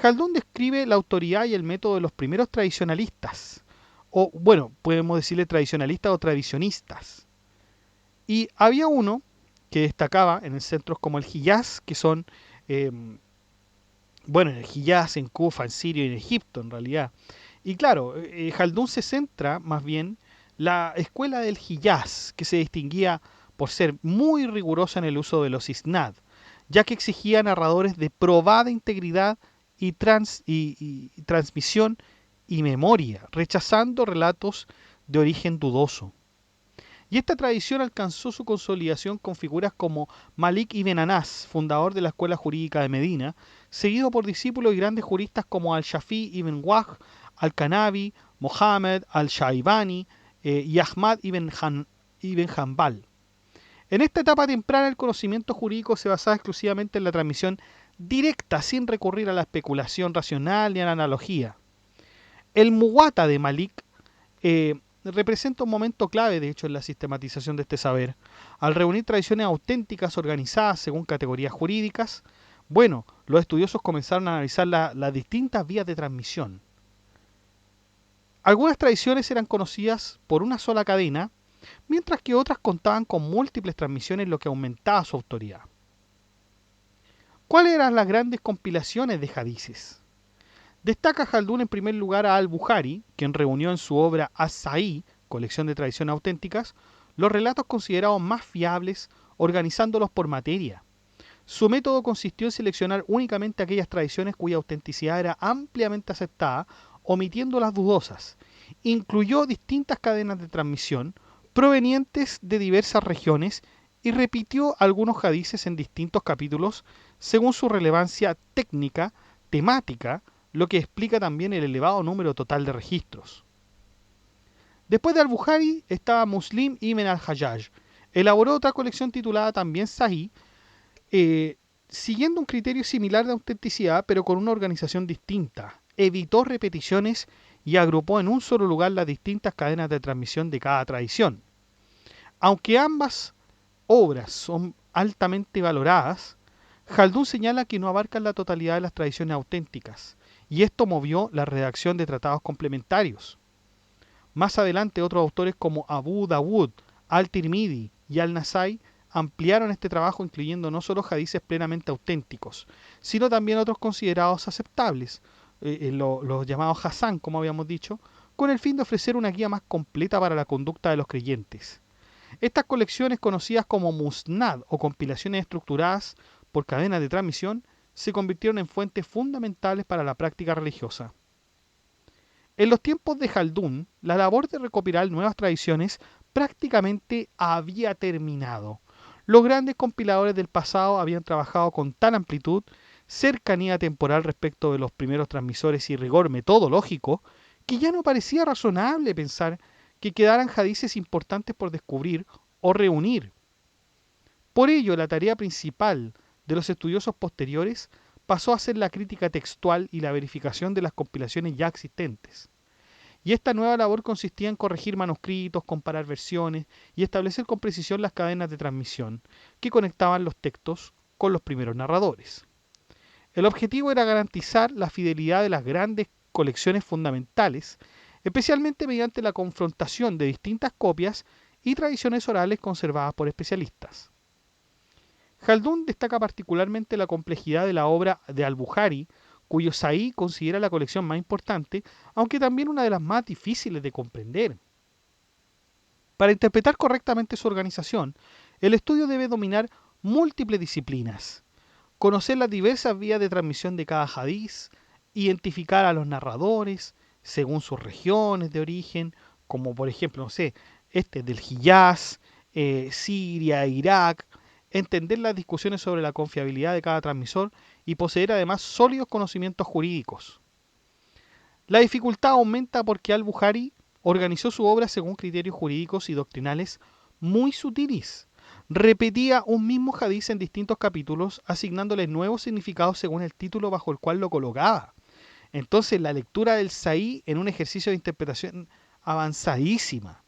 Haldún describe la autoridad y el método de los primeros tradicionalistas, o bueno, podemos decirle tradicionalistas o tradicionistas. Y había uno que destacaba en centros como el Hiyaz, que son, bueno, en el Hiyaz, en Kufa, en Siria y en Egipto en realidad. Y claro, Haldún se centra más bien la escuela del Hiyaz, que se distinguía por ser muy rigurosa en el uso de los isnad, ya que exigía narradores de probada integridad y transmisión y memoria, rechazando relatos de origen dudoso. Y esta tradición alcanzó su consolidación con figuras como Malik ibn Anas, fundador de la Escuela Jurídica de Medina, seguido por discípulos y grandes juristas como Al-Shafi ibn Wahb, Al-Kanabi, Mohammed Al-Shaibani y Ahmad ibn Hanbal. En esta etapa temprana el conocimiento jurídico se basaba exclusivamente en la transmisión directa, sin recurrir a la especulación racional ni a la analogía. El Muwatta de Malik representa un momento clave, de hecho, en la sistematización de este saber. Al reunir tradiciones auténticas organizadas según categorías jurídicas, bueno, los estudiosos comenzaron a analizar las distintas vías de transmisión. Algunas tradiciones eran conocidas por una sola cadena, mientras que otras contaban con múltiples transmisiones, lo que aumentaba su autoridad. ¿Cuáles eran las grandes compilaciones de hadices? Destaca Haldún en primer lugar a Al-Bukhari, quien reunió en su obra As-Sahih, colección de tradiciones auténticas, los relatos considerados más fiables, organizándolos por materia. Su método consistió en seleccionar únicamente aquellas tradiciones cuya autenticidad era ampliamente aceptada, omitiendo las dudosas. Incluyó distintas cadenas de transmisión provenientes de diversas regiones y repitió algunos hadices en distintos capítulos según su relevancia técnica, temática, lo que explica también el elevado número total de registros. Después de Al-Bukhari estaba Muslim ibn al-Hajjaj. Elaboró otra colección titulada también Sahih, siguiendo un criterio similar de autenticidad, pero con una organización distinta. Evitó repeticiones y agrupó en un solo lugar las distintas cadenas de transmisión de cada tradición. Aunque ambas obras son altamente valoradas, Haldún señala que no abarcan la totalidad de las tradiciones auténticas, y esto movió la redacción de tratados complementarios. Más adelante otros autores como Abu Dawud, Al-Tirmidhi y Al-Nasai ampliaron este trabajo incluyendo no solo hadices plenamente auténticos, sino también otros considerados aceptables, los llamados Hasan, como habíamos dicho, con el fin de ofrecer una guía más completa para la conducta de los creyentes. Estas colecciones, conocidas como musnad o compilaciones estructuradas por cadenas de transmisión, se convirtieron en fuentes fundamentales para la práctica religiosa. En los tiempos de Haldún, la labor de recopilar nuevas tradiciones prácticamente había terminado. Los grandes compiladores del pasado habían trabajado con tal amplitud, cercanía temporal respecto de los primeros transmisores y rigor metodológico, que ya no parecía razonable pensar que quedaran hadices importantes por descubrir o reunir. Por ello, la tarea principal de los estudiosos posteriores pasó a ser la crítica textual y la verificación de las compilaciones ya existentes. Y esta nueva labor consistía en corregir manuscritos, comparar versiones y establecer con precisión las cadenas de transmisión que conectaban los textos con los primeros narradores. El objetivo era garantizar la fidelidad de las grandes colecciones fundamentales, especialmente mediante la confrontación de distintas copias y tradiciones orales conservadas por especialistas. Haldún destaca particularmente la complejidad de la obra de Al-Bukhari cuyo Sahih considera la colección más importante, aunque también una de las más difíciles de comprender. Para interpretar correctamente su organización, el estudio debe dominar múltiples disciplinas, conocer las diversas vías de transmisión de cada hadiz, identificar a los narradores según sus regiones de origen, como por ejemplo, no sé, este del Hiyaz, Siria, Irak, entender las discusiones sobre la confiabilidad de cada transmisor y poseer además sólidos conocimientos jurídicos. La dificultad aumenta porque al-Bukhari organizó su obra según criterios jurídicos y doctrinales muy sutiles. Repetía un mismo hadiz en distintos capítulos, asignándole nuevos significados según el título bajo el cual lo colocaba. Entonces, la lectura del Sahih en un ejercicio de interpretación avanzadísima.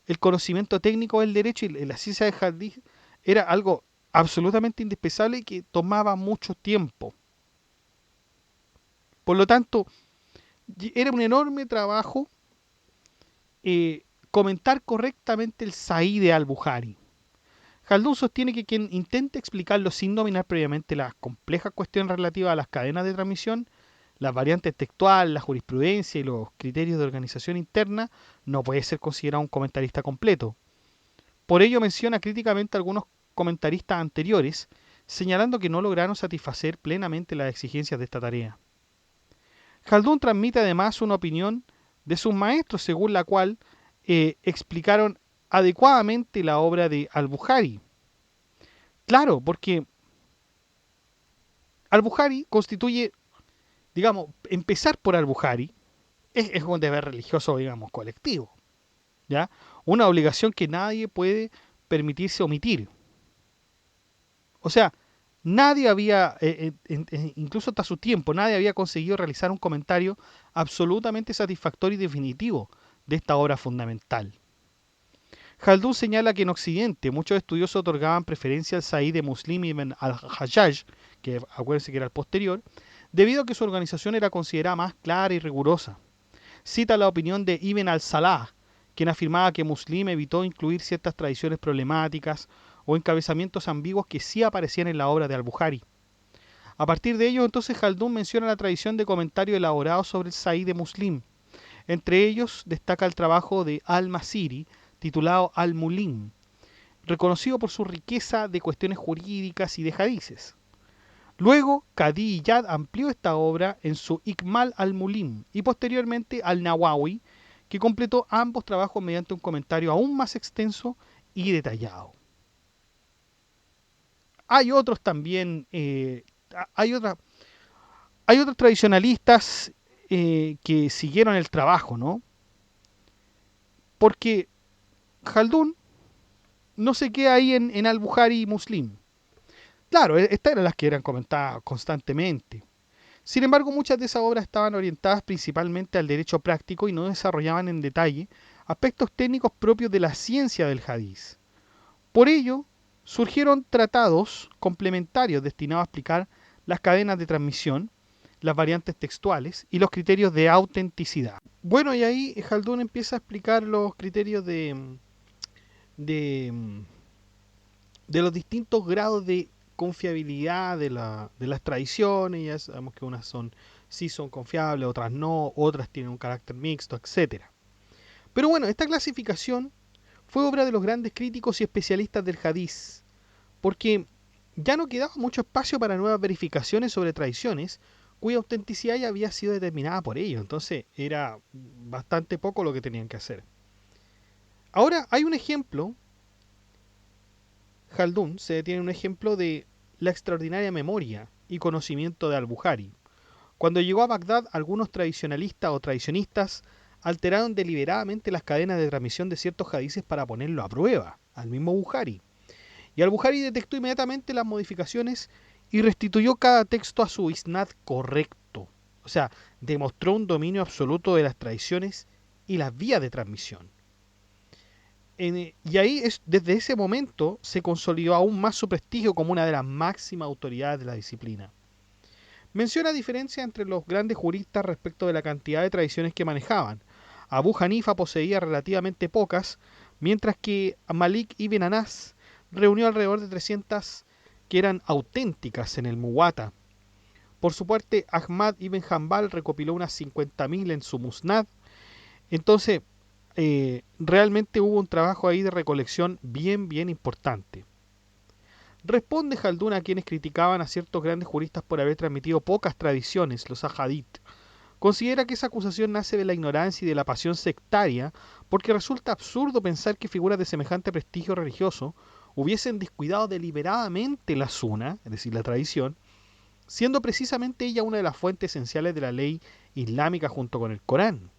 El conocimiento técnico del derecho y la ciencia del hadith era algo absolutamente indispensable y que tomaba mucho tiempo. Por lo tanto, era un enorme trabajo comentar correctamente el Sahih de al-Bukhari. Khaldun sostiene que quien intente explicarlo sin dominar previamente las complejas cuestiones relativas a las cadenas de transmisión, las variantes textuales, la jurisprudencia y los criterios de organización interna, no puede ser considerado un comentarista completo. Por ello menciona críticamente a algunos comentaristas anteriores, señalando que no lograron satisfacer plenamente las exigencias de esta tarea. Khaldun transmite además una opinión de sus maestros, según la cual explicaron adecuadamente la obra de al-Bukhari. Claro, porque al-Bukhari constituye, digamos, empezar por al-Bukhari es un deber religioso, digamos, colectivo, ¿ya? Una obligación que nadie puede permitirse omitir. O sea, nadie había, incluso hasta su tiempo, nadie había conseguido realizar un comentario absolutamente satisfactorio y definitivo de esta obra fundamental. Khaldun señala que en Occidente muchos estudiosos otorgaban preferencia al Sahih de Muslim ibn al-Hajjaj, que acuérdense que era el posterior, debido a que su organización era considerada más clara y rigurosa. Cita la opinión de Ibn al-Salah, quien afirmaba que Muslim evitó incluir ciertas tradiciones problemáticas o encabezamientos ambiguos que sí aparecían en la obra de al-Bukhari. A partir de ello, entonces, Khaldun menciona la tradición de comentarios elaborados sobre el Sahih de Muslim. Entre ellos destaca el trabajo de al-Masiri, titulado Al-Mulim, reconocido por su riqueza de cuestiones jurídicas y de hadices. Luego, Qadi Iyad amplió esta obra en su Ikmal al-Mulim y posteriormente al-Nawawi, que completó ambos trabajos mediante un comentario aún más extenso y detallado. Hay otros también, hay otros tradicionalistas que siguieron el trabajo, ¿no? Porque Khaldun no se queda ahí en al-Bukhari y Muslim. Claro, estas eran las que eran comentadas constantemente. Sin embargo, muchas de esas obras estaban orientadas principalmente al derecho práctico y no desarrollaban en detalle aspectos técnicos propios de la ciencia del hadiz. Por ello, surgieron tratados complementarios destinados a explicar las cadenas de transmisión, las variantes textuales y los criterios de autenticidad. Bueno, y ahí Khaldun empieza a explicar los criterios de los distintos grados de confiabilidad de las tradiciones. Ya sabemos que unas sí son confiables, otras no, otras tienen un carácter mixto, etcétera. Pero bueno, esta clasificación fue obra de los grandes críticos y especialistas del hadiz, porque ya no quedaba mucho espacio para nuevas verificaciones sobre tradiciones cuya autenticidad ya había sido determinada por ellos. Entonces era bastante poco lo que tenían que hacer. Ahora hay un ejemplo. Khaldun se detiene en un ejemplo de la extraordinaria memoria y conocimiento de al-Bukhari. Cuando llegó a Bagdad, algunos tradicionalistas o tradicionistas alteraron deliberadamente las cadenas de transmisión de ciertos hadices para ponerlo a prueba, al mismo Bukhari. Y al-Bukhari detectó inmediatamente las modificaciones y restituyó cada texto a su isnad correcto. O sea, demostró un dominio absoluto de las tradiciones y las vías de transmisión. Y ahí, desde ese momento, se consolidó aún más su prestigio como una de las máximas autoridades de la disciplina. Menciona diferencias entre los grandes juristas respecto de la cantidad de tradiciones que manejaban. Abu Hanifa poseía relativamente pocas, mientras que Malik ibn Anas reunió alrededor de 300 que eran auténticas en el Muwatta. Por su parte, Ahmad ibn Hanbal recopiló unas 50.000 en su Musnad. Entonces, realmente hubo un trabajo ahí de recolección bien importante. Responde Jaldún a quienes criticaban a ciertos grandes juristas por haber transmitido pocas tradiciones, los ahadith. Considera que esa acusación nace de la ignorancia y de la pasión sectaria, porque resulta absurdo pensar que figuras de semejante prestigio religioso hubiesen descuidado deliberadamente la suna, es decir, la tradición, siendo precisamente ella una de las fuentes esenciales de la ley islámica junto con el Corán.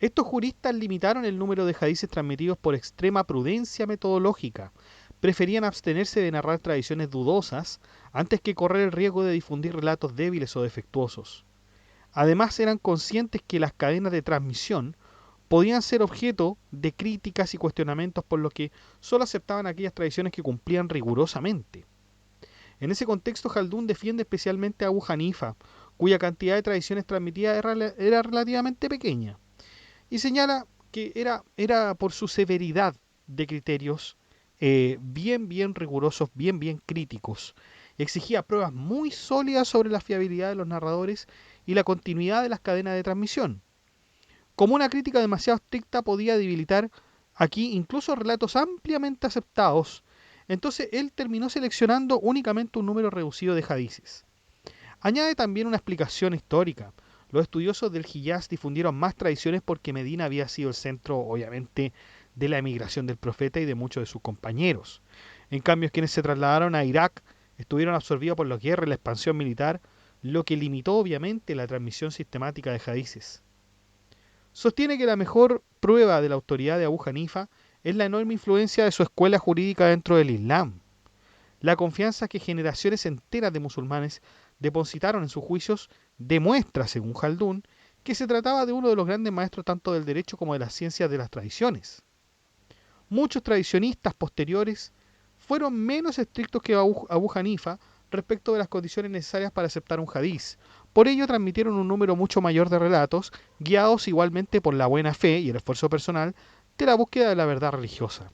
Estos juristas limitaron el número de hadices transmitidos por extrema prudencia metodológica. Preferían abstenerse de narrar tradiciones dudosas antes que correr el riesgo de difundir relatos débiles o defectuosos. Además, eran conscientes que las cadenas de transmisión podían ser objeto de críticas y cuestionamientos, por lo que solo aceptaban aquellas tradiciones que cumplían rigurosamente. En ese contexto, Jaldún defiende especialmente a Abu Hanifa, cuya cantidad de tradiciones transmitidas era relativamente pequeña, y señala que era por su severidad de criterios bien rigurosos, bien críticos. Exigía pruebas muy sólidas sobre la fiabilidad de los narradores y la continuidad de las cadenas de transmisión. Como una crítica demasiado estricta podía debilitar aquí incluso relatos ampliamente aceptados, entonces él terminó seleccionando únicamente un número reducido de hadices. Añade también una explicación histórica. Los estudiosos del Hiyaz difundieron más tradiciones porque Medina había sido el centro, obviamente, de la emigración del profeta y de muchos de sus compañeros. En cambio, quienes se trasladaron a Irak estuvieron absorbidos por la guerra y la expansión militar, lo que limitó obviamente la transmisión sistemática de hadices. Sostiene que la mejor prueba de la autoridad de Abu Hanifa es la enorme influencia de su escuela jurídica dentro del Islam. La confianza que generaciones enteras de musulmanes depositaron en sus juicios demuestra, según Jaldún, que se trataba de uno de los grandes maestros tanto del derecho como de las ciencias de las tradiciones. Muchos tradicionistas posteriores fueron menos estrictos que Abu Hanifa respecto de las condiciones necesarias para aceptar un hadiz. Por ello transmitieron un número mucho mayor de relatos, guiados igualmente por la buena fe y el esfuerzo personal de la búsqueda de la verdad religiosa.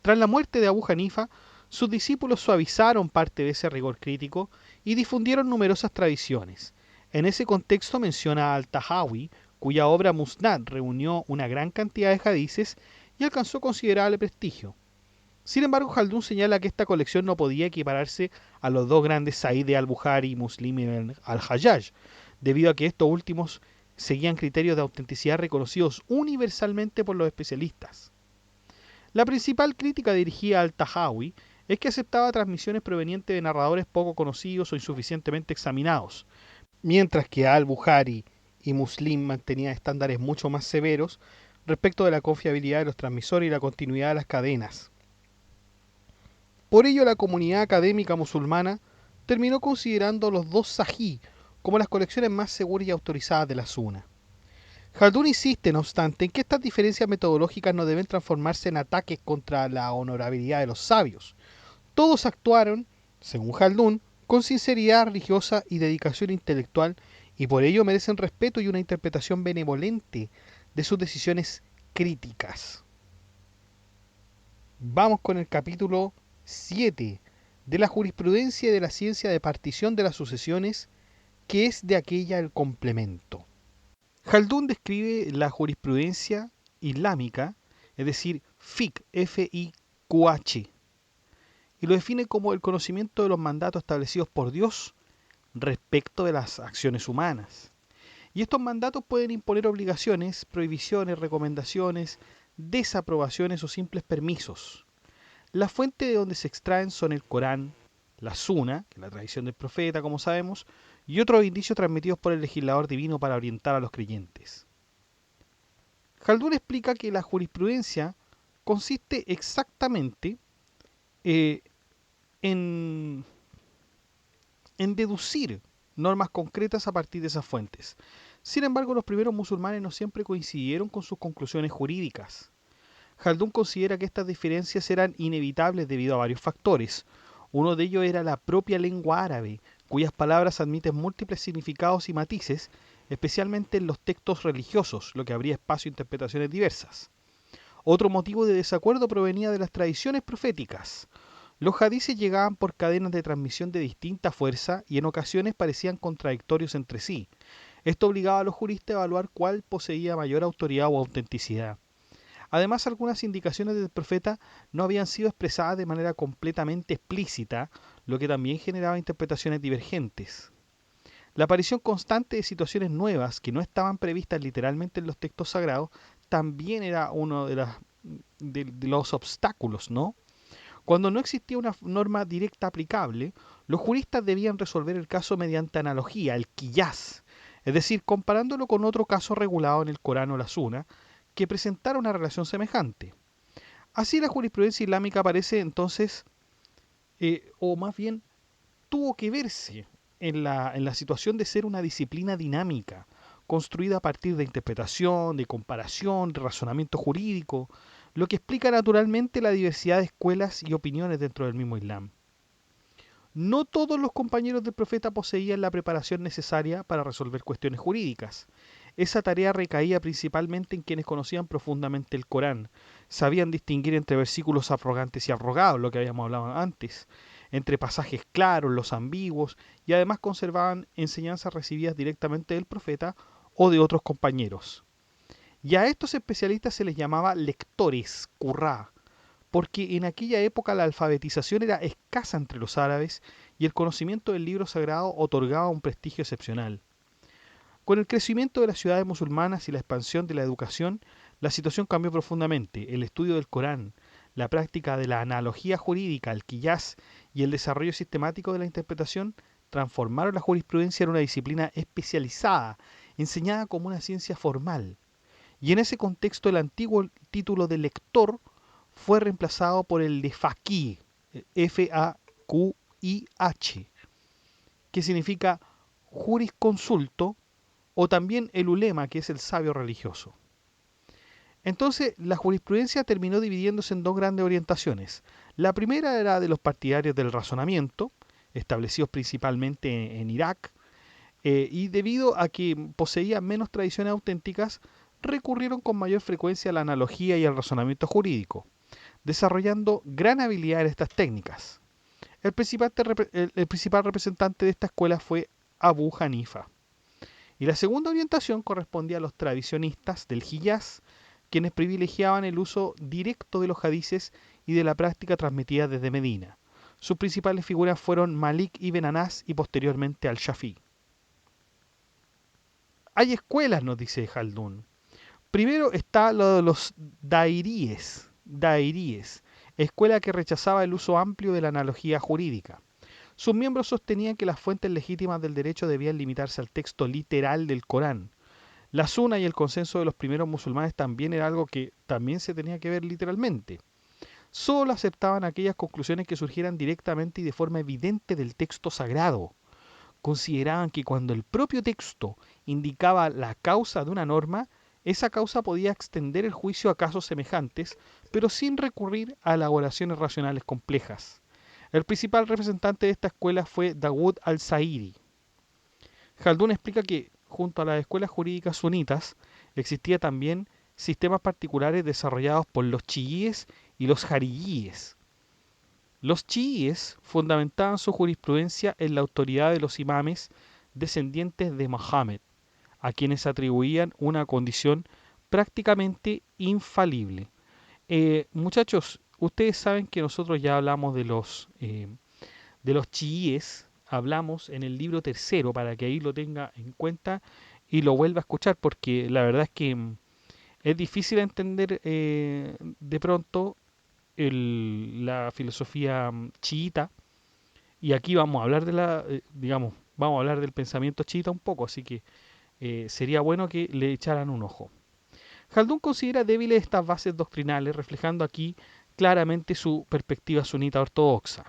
Tras la muerte de Abu Hanifa, sus discípulos suavizaron parte de ese rigor crítico y difundieron numerosas tradiciones. En ese contexto menciona a Al-Tahawi, cuya obra Musnad reunió una gran cantidad de hadices y alcanzó considerable prestigio. Sin embargo, Jaldún señala que esta colección no podía equipararse a los dos grandes Sa'id de al-Bukhari y Muslim ibn al-Hajjaj, debido a que estos últimos seguían criterios de autenticidad reconocidos universalmente por los especialistas. La principal crítica dirigida al Tahawi es que aceptaba transmisiones provenientes de narradores poco conocidos o insuficientemente examinados, mientras que al-Bukhari y Muslim mantenían estándares mucho más severos respecto de la confiabilidad de los transmisores y la continuidad de las cadenas. Por ello, la comunidad académica musulmana terminó considerando los dos Sahih como las colecciones más seguras y autorizadas de la Sunna. Jaldún insiste, no obstante, en que estas diferencias metodológicas no deben transformarse en ataques contra la honorabilidad de los sabios. Todos actuaron, según Jaldún, con sinceridad religiosa y dedicación intelectual y por ello merecen respeto y una interpretación benevolente de sus decisiones críticas. Vamos con el capítulo 7 de la jurisprudencia y de la ciencia de partición de las sucesiones, que es de aquella el complemento. Jaldún describe la jurisprudencia islámica, es decir, fiqh, F-I-Q-H, y lo define como el conocimiento de los mandatos establecidos por Dios respecto de las acciones humanas. Y estos mandatos pueden imponer obligaciones, prohibiciones, recomendaciones, desaprobaciones o simples permisos. La fuente de donde se extraen son el Corán, la Sunna, que es la tradición del profeta, como sabemos, y otros indicios transmitidos por el legislador divino para orientar a los creyentes. Jaldún explica que la jurisprudencia consiste exactamente en deducir normas concretas a partir de esas fuentes. Sin embargo, los primeros musulmanes no siempre coincidieron con sus conclusiones jurídicas. Jaldún considera que estas diferencias eran inevitables debido a varios factores. Uno de ellos era la propia lengua árabe, cuyas palabras admiten múltiples significados y matices, especialmente en los textos religiosos, lo que abría espacio a interpretaciones diversas. Otro motivo de desacuerdo provenía de las tradiciones proféticas. Los hadices llegaban por cadenas de transmisión de distinta fuerza y en ocasiones parecían contradictorios entre sí. Esto obligaba a los juristas a evaluar cuál poseía mayor autoridad o autenticidad. Además, algunas indicaciones del profeta no habían sido expresadas de manera completamente explícita, lo que también generaba interpretaciones divergentes. La aparición constante de situaciones nuevas que no estaban previstas literalmente en los textos sagrados también era uno de los obstáculos, ¿no? Cuando no existía una norma directa aplicable, los juristas debían resolver el caso mediante analogía, el quiyás, es decir, comparándolo con otro caso regulado en el Corán o la Suna, que presentara una relación semejante. Así la jurisprudencia islámica aparece entonces, o más bien tuvo que verse en la situación de ser una disciplina dinámica, construida a partir de interpretación, de comparación, de razonamiento jurídico, lo que explica naturalmente la diversidad de escuelas y opiniones dentro del mismo Islam. No todos los compañeros del profeta poseían la preparación necesaria para resolver cuestiones jurídicas. Esa tarea recaía principalmente en quienes conocían profundamente el Corán, sabían distinguir entre versículos arrogantes y arrogados, lo que habíamos hablado antes, entre pasajes claros, los ambiguos, y además conservaban enseñanzas recibidas directamente del profeta o de otros compañeros. Y a estos especialistas se les llamaba lectores, qurrá, porque en aquella época la alfabetización era escasa entre los árabes y el conocimiento del libro sagrado otorgaba un prestigio excepcional. Con el crecimiento de las ciudades musulmanas y la expansión de la educación, la situación cambió profundamente. El estudio del Corán, la práctica de la analogía jurídica, el quiyás y el desarrollo sistemático de la interpretación transformaron la jurisprudencia en una disciplina especializada, enseñada como una ciencia formal. Y en ese contexto el antiguo título de lector fue reemplazado por el de faqih, F-A-Q-I-H, que significa jurisconsulto, o también el ulema, que es el sabio religioso. Entonces, la jurisprudencia terminó dividiéndose en dos grandes orientaciones. La primera era de los partidarios del razonamiento, establecidos principalmente en Irak, y debido a que poseían menos tradiciones auténticas, recurrieron con mayor frecuencia a la analogía y al razonamiento jurídico, desarrollando gran habilidad en estas técnicas. El principal representante de esta escuela fue Abu Hanifa. Y la segunda orientación correspondía a los tradicionistas del Hiyaz, quienes privilegiaban el uso directo de los hadices y de la práctica transmitida desde Medina. Sus principales figuras fueron Malik ibn Anas y posteriormente al-Shafi. Hay escuelas, nos dice Jaldún. Primero está lo de los dairíes, escuela que rechazaba el uso amplio de la analogía jurídica. Sus miembros sostenían que las fuentes legítimas del derecho debían limitarse al texto literal del Corán. La suna y el consenso de los primeros musulmanes también era algo que también se tenía que ver literalmente. Solo aceptaban aquellas conclusiones que surgieran directamente y de forma evidente del texto sagrado. Consideraban que cuando el propio texto indicaba la causa de una norma, esa causa podía extender el juicio a casos semejantes, pero sin recurrir a elaboraciones racionales complejas. El principal representante de esta escuela fue Dawood al-Zahiri. Jaldún explica que, junto a las escuelas jurídicas sunitas, existía también sistemas particulares desarrollados por los chiíes y los jaríes. Los chiíes fundamentaban su jurisprudencia en la autoridad de los imames descendientes de Mohammed, a quienes atribuían una condición prácticamente infalible. Muchachos, ustedes saben que nosotros ya hablamos de los chiíes, hablamos en el libro tercero, para que ahí lo tenga en cuenta y lo vuelva a escuchar, porque la verdad es que es difícil entender de pronto la filosofía chiita, y aquí vamos a hablar vamos a hablar del pensamiento chiita un poco, así que sería bueno que le echaran un ojo. Jaldún considera débiles estas bases doctrinales, reflejando aquí claramente su perspectiva sunita ortodoxa.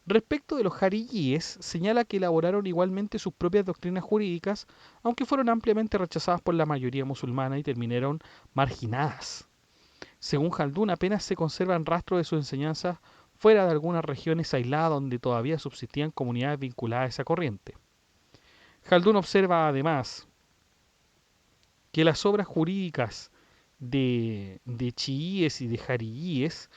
Respecto de los jaríes, señala que elaboraron igualmente sus propias doctrinas jurídicas, aunque fueron ampliamente rechazadas por la mayoría musulmana y terminaron marginadas. Según Jaldún, apenas se conservan rastros de sus enseñanzas fuera de algunas regiones aisladas donde todavía subsistían comunidades vinculadas a esa corriente. Jaldún observa además que las obras jurídicas de chiíes y de jaríes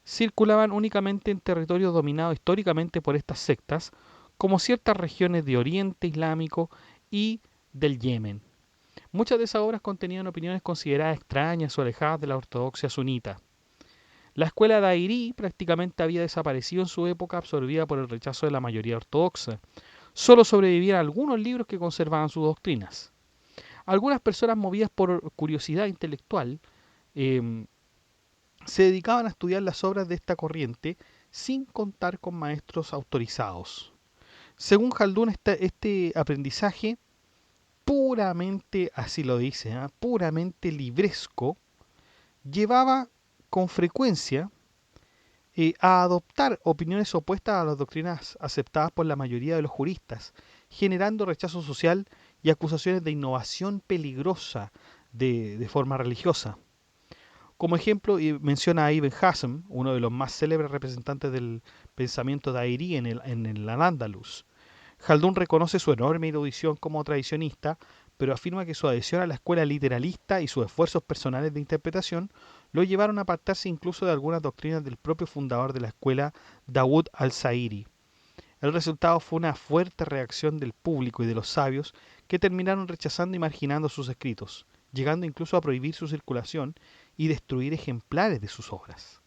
circulaban únicamente en territorios dominados históricamente por estas sectas, como ciertas regiones de Oriente Islámico y del Yemen. Muchas de esas obras contenían opiniones consideradas extrañas o alejadas de la ortodoxia sunita. La escuela Da'irí prácticamente había desaparecido en su época, absorbida por el rechazo de la mayoría ortodoxa. Solo sobrevivían algunos libros que conservaban sus doctrinas. Algunas personas movidas por curiosidad intelectual eh, se dedicaban a estudiar las obras de esta corriente sin contar con maestros autorizados. Según Jaldún, este aprendizaje puramente, así lo dice, puramente libresco, llevaba con frecuencia a adoptar opiniones opuestas a las doctrinas aceptadas por la mayoría de los juristas, generando rechazo social y acusaciones de innovación peligrosa de forma religiosa. Como ejemplo, menciona a Ibn Hazm, uno de los más célebres representantes del pensamiento da'irí en el Al-Ándalus. Jaldún reconoce su enorme erudición como tradicionista, pero afirma que su adhesión a la escuela literalista y sus esfuerzos personales de interpretación lo llevaron a apartarse incluso de algunas doctrinas del propio fundador de la escuela, Dawud al-Zahiri. El resultado fue una fuerte reacción del público y de los sabios que terminaron rechazando y marginando sus escritos, llegando incluso a prohibir su circulación y destruir ejemplares de sus obras.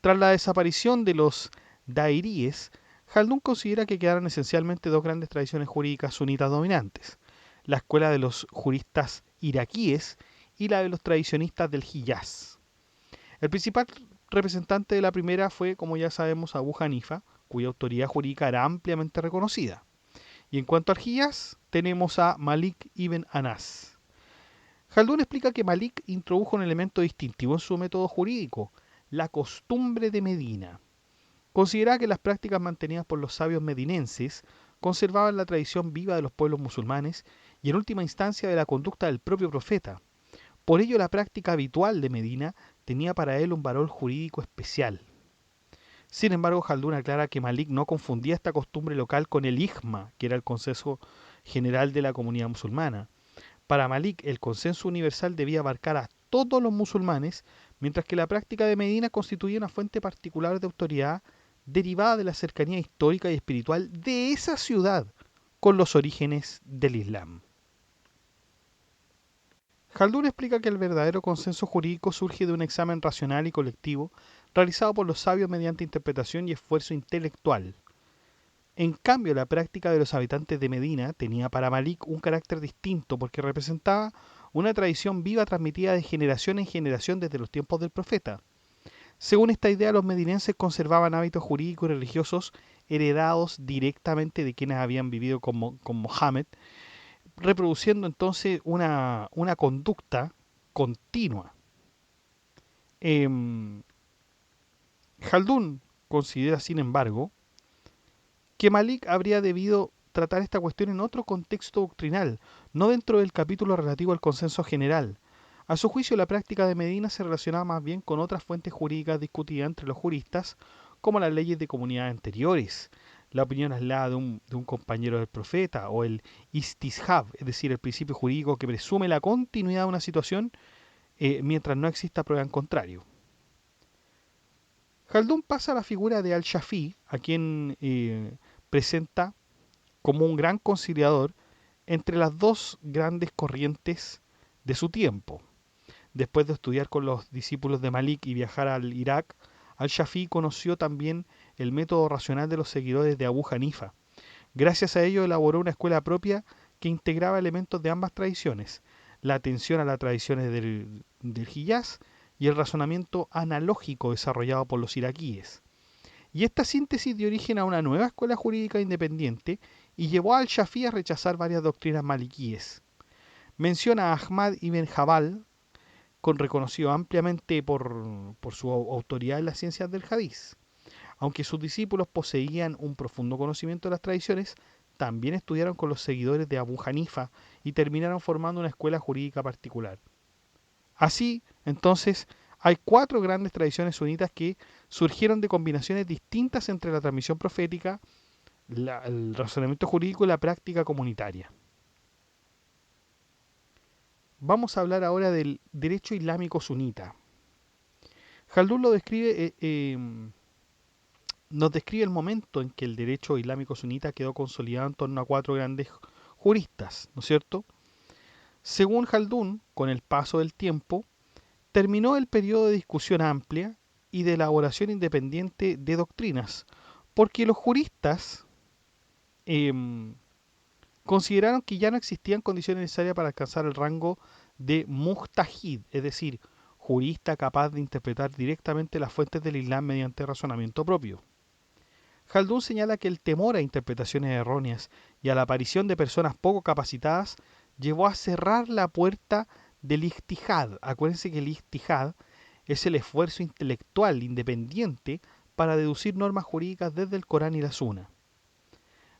Tras la desaparición de los dairíes, Jaldún considera que quedaron esencialmente dos grandes tradiciones jurídicas sunitas dominantes, la escuela de los juristas iraquíes y la de los tradicionistas del Hiyaz. El principal representante de la primera fue, como ya sabemos, Abu Hanifa, cuya autoridad jurídica era ampliamente reconocida. Y en cuanto al Hiyaz, tenemos a Malik ibn Anas. Jaldún explica que Malik introdujo un elemento distintivo en su método jurídico, la costumbre de Medina. Consideraba que las prácticas mantenidas por los sabios medinenses conservaban la tradición viva de los pueblos musulmanes y en última instancia de la conducta del propio profeta. Por ello la práctica habitual de Medina tenía para él un valor jurídico especial. Sin embargo, Jaldún aclara que Malik no confundía esta costumbre local con el ijma, que era el consenso general de la comunidad musulmana. Para Malik, el consenso universal debía abarcar a todos los musulmanes, mientras que la práctica de Medina constituía una fuente particular de autoridad derivada de la cercanía histórica y espiritual de esa ciudad con los orígenes del Islam. Jaldún explica que el verdadero consenso jurídico surge de un examen racional y colectivo realizado por los sabios mediante interpretación y esfuerzo intelectual. En cambio, la práctica de los habitantes de Medina tenía para Malik un carácter distinto porque representaba una tradición viva transmitida de generación en generación desde los tiempos del profeta. Según esta idea, los medinenses conservaban hábitos jurídicos y religiosos heredados directamente de quienes habían vivido con Mohammed, reproduciendo entonces una conducta continua. Jaldún considera, sin embargo, que Malik habría debido tratar esta cuestión en otro contexto doctrinal, no dentro del capítulo relativo al consenso general. A su juicio, la práctica de Medina se relacionaba más bien con otras fuentes jurídicas discutidas entre los juristas, como las leyes de comunidades anteriores, la opinión aislada de un compañero del profeta, o el istishab, es decir, el principio jurídico que presume la continuidad de una situación mientras no exista prueba en contrario. Jaldún pasa a la figura de Al-Shafi, a quien presenta como un gran conciliador entre las dos grandes corrientes de su tiempo. Después de estudiar con los discípulos de Malik y viajar al Irak, Al-Shafi conoció también el método racional de los seguidores de Abu Hanifa. Gracias a ello elaboró una escuela propia que integraba elementos de ambas tradiciones, la atención a las tradiciones del Hiyaz y el razonamiento analógico desarrollado por los iraquíes. Y esta síntesis dio origen a una nueva escuela jurídica independiente y llevó a Al-Shafi a rechazar varias doctrinas maliquíes. Menciona a Ahmad ibn Jabal, reconocido ampliamente por su autoridad en las ciencias del hadiz. Aunque sus discípulos poseían un profundo conocimiento de las tradiciones, también estudiaron con los seguidores de Abu Hanifa y terminaron formando una escuela jurídica particular. Así, entonces, hay cuatro grandes tradiciones sunitas que surgieron de combinaciones distintas entre la transmisión profética, el razonamiento jurídico y la práctica comunitaria. Vamos a hablar ahora del derecho islámico sunita. Jaldún nos describe el momento en que el derecho islámico sunita quedó consolidado en torno a cuatro grandes juristas, ¿no es cierto? Según Jaldún, con el paso del tiempo, terminó el periodo de discusión amplia y de elaboración independiente de doctrinas, porque los juristas em, consideraron que ya no existían condiciones necesarias para alcanzar el rango de mujtahid, es decir, jurista capaz de interpretar directamente las fuentes del Islam mediante razonamiento propio. Jaldún señala que el temor a interpretaciones erróneas y a la aparición de personas poco capacitadas llevó a cerrar la puerta del ijtihad. Acuérdense que el ijtihad es el esfuerzo intelectual independiente para deducir normas jurídicas desde el Corán y la Sunna.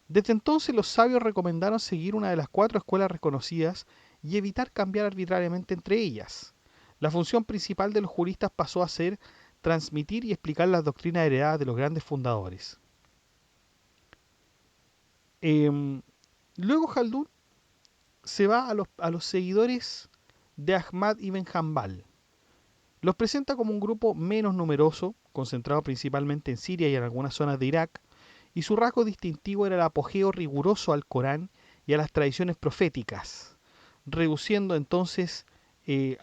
Desde entonces los sabios recomendaron seguir una de las cuatro escuelas reconocidas y evitar cambiar arbitrariamente entre ellas. La función principal de los juristas pasó a ser transmitir y explicar las doctrinas heredadas de los grandes fundadores. Luego Jaldún se va a los seguidores de Ahmad ibn Hanbal. Los presenta como un grupo menos numeroso, concentrado principalmente en Siria y en algunas zonas de Irak, y su rasgo distintivo era el apogeo riguroso al Corán y a las tradiciones proféticas, reduciendo entonces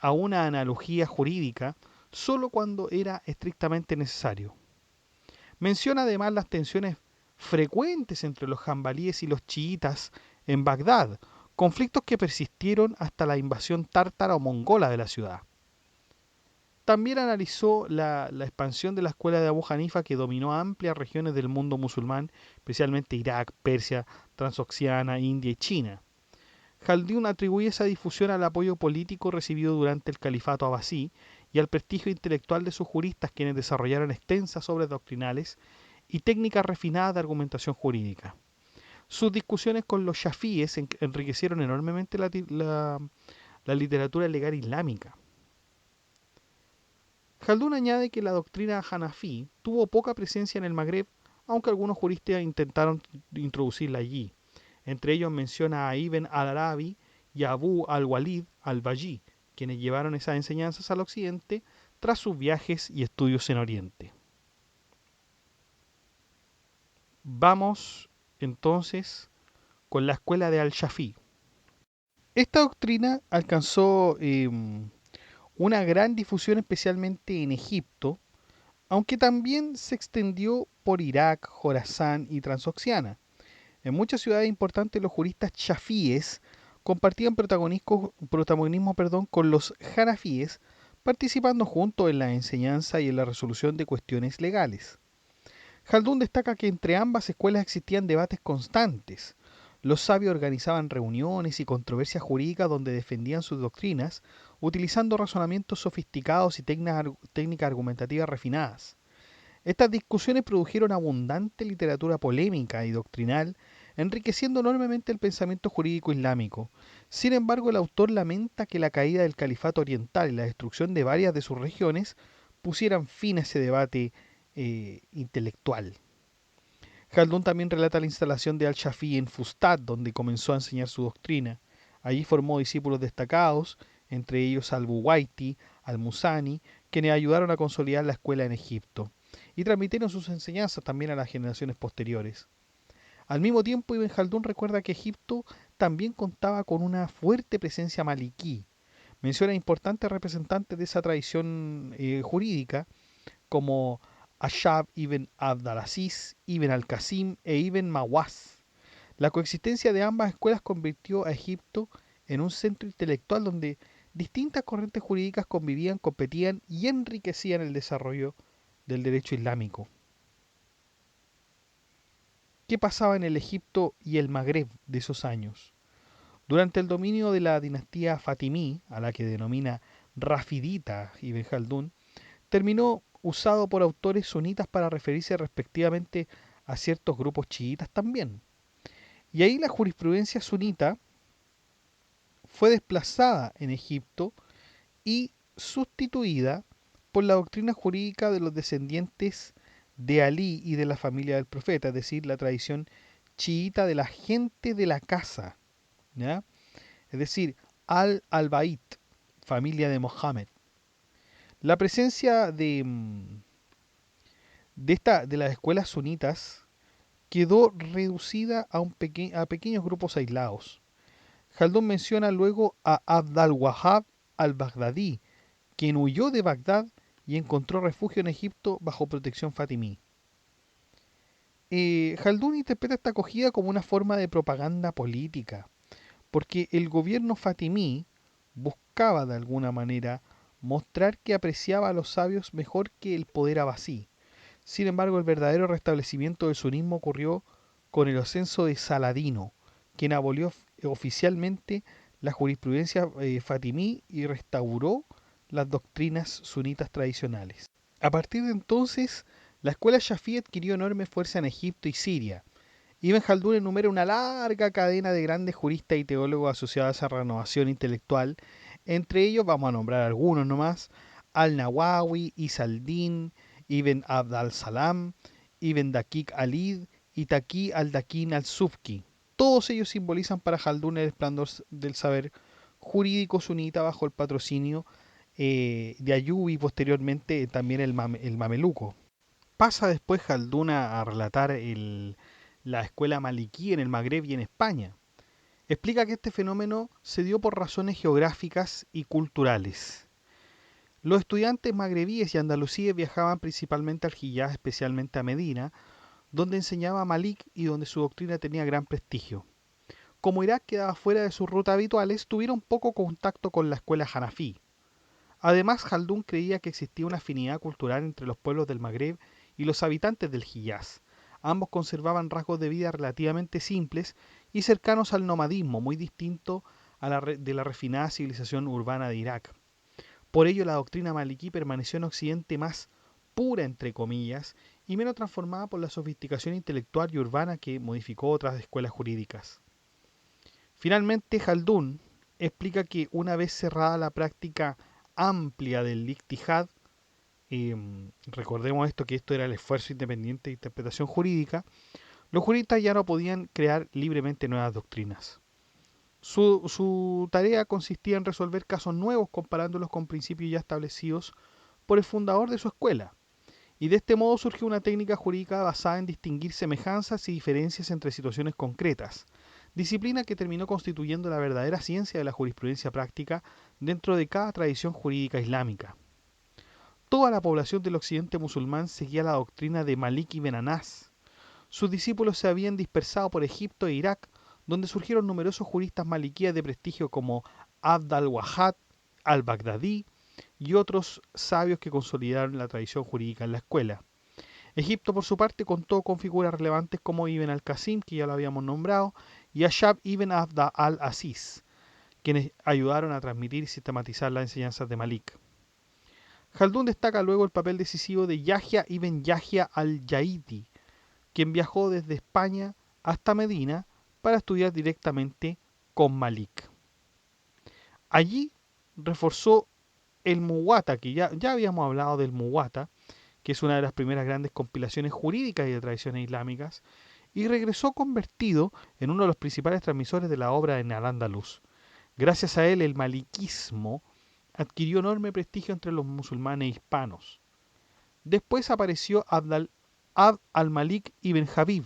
a una analogía jurídica solo cuando era estrictamente necesario. Menciona además las tensiones frecuentes entre los jambalíes y los chiitas en Bagdad, conflictos que persistieron hasta la invasión tártara o mongola de la ciudad. También analizó la expansión de la escuela de Abu Hanifa que dominó amplias regiones del mundo musulmán, especialmente Irak, Persia, Transoxiana, India y China. Jaldún atribuye esa difusión al apoyo político recibido durante el califato abasí y al prestigio intelectual de sus juristas quienes desarrollaron extensas obras doctrinales y técnicas refinadas de argumentación jurídica. Sus discusiones con los shafíes enriquecieron enormemente la literatura legal islámica. Jaldún añade que la doctrina hanafí tuvo poca presencia en el Magreb, aunque algunos juristas intentaron introducirla allí. Entre ellos menciona a Ibn al-Arabi y a Abu al-Walid al-Baji, quienes llevaron esas enseñanzas al occidente tras sus viajes y estudios en Oriente. Vamos entonces con la escuela de al-Shafi. Esta doctrina alcanzó una gran difusión especialmente en Egipto, aunque también se extendió por Irak, Jorasán y Transoxiana. En muchas ciudades importantes los juristas chafíes compartían protagonismo con los hanafíes, participando juntos en la enseñanza y en la resolución de cuestiones legales. Jaldún destaca que entre ambas escuelas existían debates constantes. Los sabios organizaban reuniones y controversias jurídicas donde defendían sus doctrinas, utilizando razonamientos sofisticados y técnicas argumentativas refinadas. Estas discusiones produjeron abundante literatura polémica y doctrinal, enriqueciendo enormemente el pensamiento jurídico islámico. Sin embargo, el autor lamenta que la caída del califato oriental y la destrucción de varias de sus regiones pusieran fin a ese debate intelectual. Jaldún también relata la instalación de al-Shafi'i en Fustat, donde comenzó a enseñar su doctrina. Allí formó discípulos destacados, entre ellos al-Buwaiti, al-Musani, quienes ayudaron a consolidar la escuela en Egipto y transmitieron sus enseñanzas también a las generaciones posteriores. Al mismo tiempo, Ibn Jaldún recuerda que Egipto también contaba con una fuerte presencia maliquí. Menciona importantes representantes de esa tradición jurídica como Ashab ibn Abdalaziz, ibn al-Qasim e ibn Mawaz. La coexistencia de ambas escuelas convirtió a Egipto en un centro intelectual donde distintas corrientes jurídicas convivían, competían y enriquecían el desarrollo del derecho islámico. ¿Qué pasaba en el Egipto y el Magreb de esos años? Durante el dominio de la dinastía Fatimí, a la que denomina Rafidita Ibn Jaldún, terminó usado por autores sunitas para referirse respectivamente a ciertos grupos chiitas también. Y ahí la jurisprudencia sunita fue desplazada en Egipto y sustituida por la doctrina jurídica de los descendientes de Alí y de la familia del profeta, es decir, la tradición chiita de la gente de la casa, ¿ya? Es decir, al-Bait, familia de Mohammed. La presencia de las escuelas sunitas quedó reducida a pequeños grupos aislados. Jaldún menciona luego a Abd al-Wahhab al-Baghdadi, quien huyó de Bagdad y encontró refugio en Egipto bajo protección fatimí. Jaldún interpreta esta acogida como una forma de propaganda política, porque el gobierno fatimí buscaba de alguna manera mostrar que apreciaba a los sabios mejor que el poder abasí. Sin embargo, el verdadero restablecimiento del sunismo ocurrió con el ascenso de Saladino, quien abolió oficialmente la jurisprudencia fatimí y restauró las doctrinas sunitas tradicionales. A partir de entonces, la escuela Shafí adquirió enorme fuerza en Egipto y Siria. Ibn Khaldún enumera una larga cadena de grandes juristas y teólogos asociados a esa renovación intelectual. Entre ellos vamos a nombrar algunos nomás: Al-Nawawi, Isa al-Din, Ibn Abd al-Salam, Ibn Daqiq al-Id y Taqi al-Dakin al-Subki. Todos ellos simbolizan para Khaldún el esplendor del saber jurídico sunita bajo el patrocinio de Ayub y posteriormente también el mameluco. Pasa después Khaldún a relatar la escuela maliquí en el Magreb y en España. Explica que este fenómeno se dio por razones geográficas y culturales. Los estudiantes magrebíes y andalusíes viajaban principalmente al Hiyaz, especialmente a Medina, donde enseñaba Malik y donde su doctrina tenía gran prestigio. Como Irak quedaba fuera de sus rutas habituales, tuvieron poco contacto con la escuela hanafí. Además, Khaldún creía que existía una afinidad cultural entre los pueblos del Magreb y los habitantes del Hiyaz. Ambos conservaban rasgos de vida relativamente simples y cercanos al nomadismo, muy distinto de la refinada civilización urbana de Irak. Por ello, la doctrina maliquí permaneció en Occidente más pura, entre comillas, y menos transformada por la sofisticación intelectual y urbana que modificó otras escuelas jurídicas. Finalmente, Khaldún explica que una vez cerrada la práctica amplia del ijtihad, recordemos esto, que esto era el esfuerzo independiente de interpretación jurídica, los juristas ya no podían crear libremente nuevas doctrinas. Su tarea consistía en resolver casos nuevos comparándolos con principios ya establecidos por el fundador de su escuela. Y de este modo surgió una técnica jurídica basada en distinguir semejanzas y diferencias entre situaciones concretas, disciplina que terminó constituyendo la verdadera ciencia de la jurisprudencia práctica dentro de cada tradición jurídica islámica. Toda la población del occidente musulmán seguía la doctrina de Malik ibn Anas. Sus discípulos se habían dispersado por Egipto e Irak, donde surgieron numerosos juristas maliquíes de prestigio como Abd al-Wahhab al-Baghdadi y otros sabios que consolidaron la tradición jurídica en la escuela. Egipto, por su parte, contó con figuras relevantes como Ibn al-Qasim, que ya lo habíamos nombrado, y Ashab ibn Abd al-Aziz, quienes ayudaron a transmitir y sistematizar las enseñanzas de Malik. Khaldún destaca luego el papel decisivo de Yahya ibn Yahya al-Jaidi, quien viajó desde España hasta Medina para estudiar directamente con Malik. Allí reforzó el Muwatta, que ya habíamos hablado del Muwatta, que es una de las primeras grandes compilaciones jurídicas y de tradiciones islámicas, y regresó convertido en uno de los principales transmisores de la obra en Al-Ándalus. Gracias a él, el maliquismo adquirió enorme prestigio entre los musulmanes hispanos. Después apareció Abd al-Malik ibn Habib,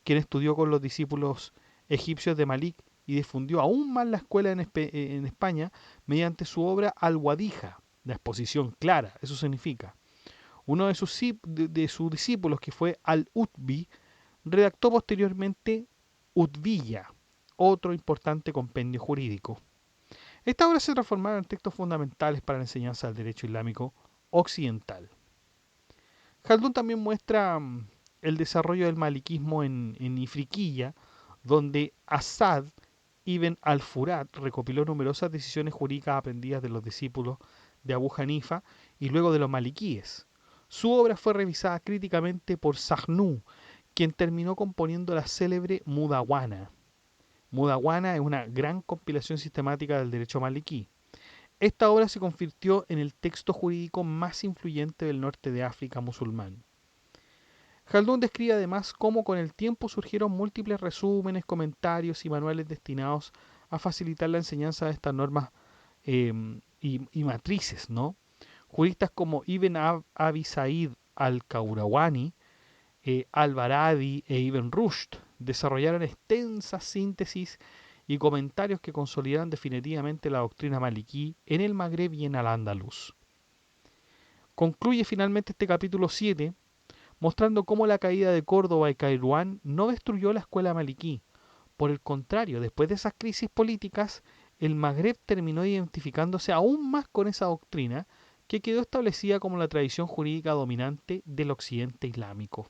quien estudió con los discípulos egipcios de Malik y difundió aún más la escuela en España mediante su obra Al-Wadija, la exposición clara, eso significa. Uno de sus discípulos, que fue Al-Utbi, redactó posteriormente Utbiya, otro importante compendio jurídico. Estas obras se transformaron en textos fundamentales para la enseñanza del derecho islámico occidental. Khaldún también muestra el desarrollo del maliquismo en Ifriqiya, donde Asad ibn al-Furat recopiló numerosas decisiones jurídicas aprendidas de los discípulos de Abu Hanifa y luego de los maliquíes. Su obra fue revisada críticamente por Sahnú, quien terminó componiendo la célebre Mudawana. Mudawana es una gran compilación sistemática del derecho maliquí. Esta obra se convirtió en el texto jurídico más influyente del norte de África musulmán. Khaldún describe además cómo con el tiempo surgieron múltiples resúmenes, comentarios y manuales destinados a facilitar la enseñanza de estas normas y matrices, ¿no? Juristas como Ibn Abi Said al-Qayrawani, al-Baradi e Ibn Rushd desarrollaron extensas síntesis y comentarios que consolidaron definitivamente la doctrina maliquí en el Magreb y en Al-Ándalus. Concluye finalmente este capítulo 7 mostrando cómo la caída de Córdoba y Kairouán no destruyó la escuela maliquí. Por el contrario, después de esas crisis políticas, el Magreb terminó identificándose aún más con esa doctrina que quedó establecida como la tradición jurídica dominante del occidente islámico.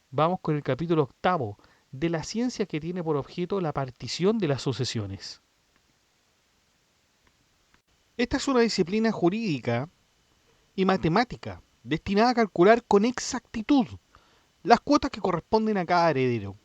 Vamos con el capítulo 8 de la ciencia que tiene por objeto la partición de las sucesiones. Esta es una disciplina jurídica y matemática destinada a calcular con exactitud las cuotas que corresponden a cada heredero.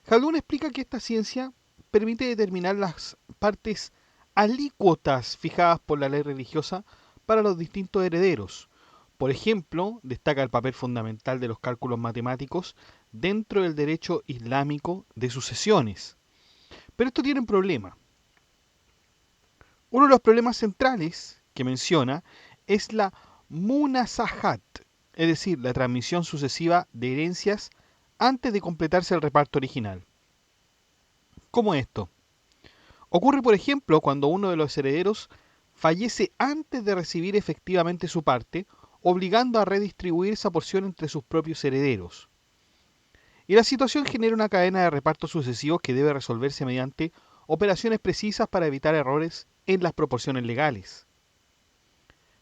Khaldun explica que esta ciencia permite determinar las partes alícuotas fijadas por la ley religiosa para los distintos herederos. Por ejemplo, destaca el papel fundamental de los cálculos matemáticos dentro del derecho islámico de sucesiones. Pero esto tiene un problema. Uno de los problemas centrales que menciona es la munasahat, es decir, la transmisión sucesiva de herencias antes de completarse el reparto original. ¿Cómo esto? Ocurre, por ejemplo, cuando uno de los herederos fallece antes de recibir efectivamente su parte, obligando a redistribuir esa porción entre sus propios herederos. Y la situación genera una cadena de repartos sucesivos que debe resolverse mediante operaciones precisas para evitar errores en las proporciones legales.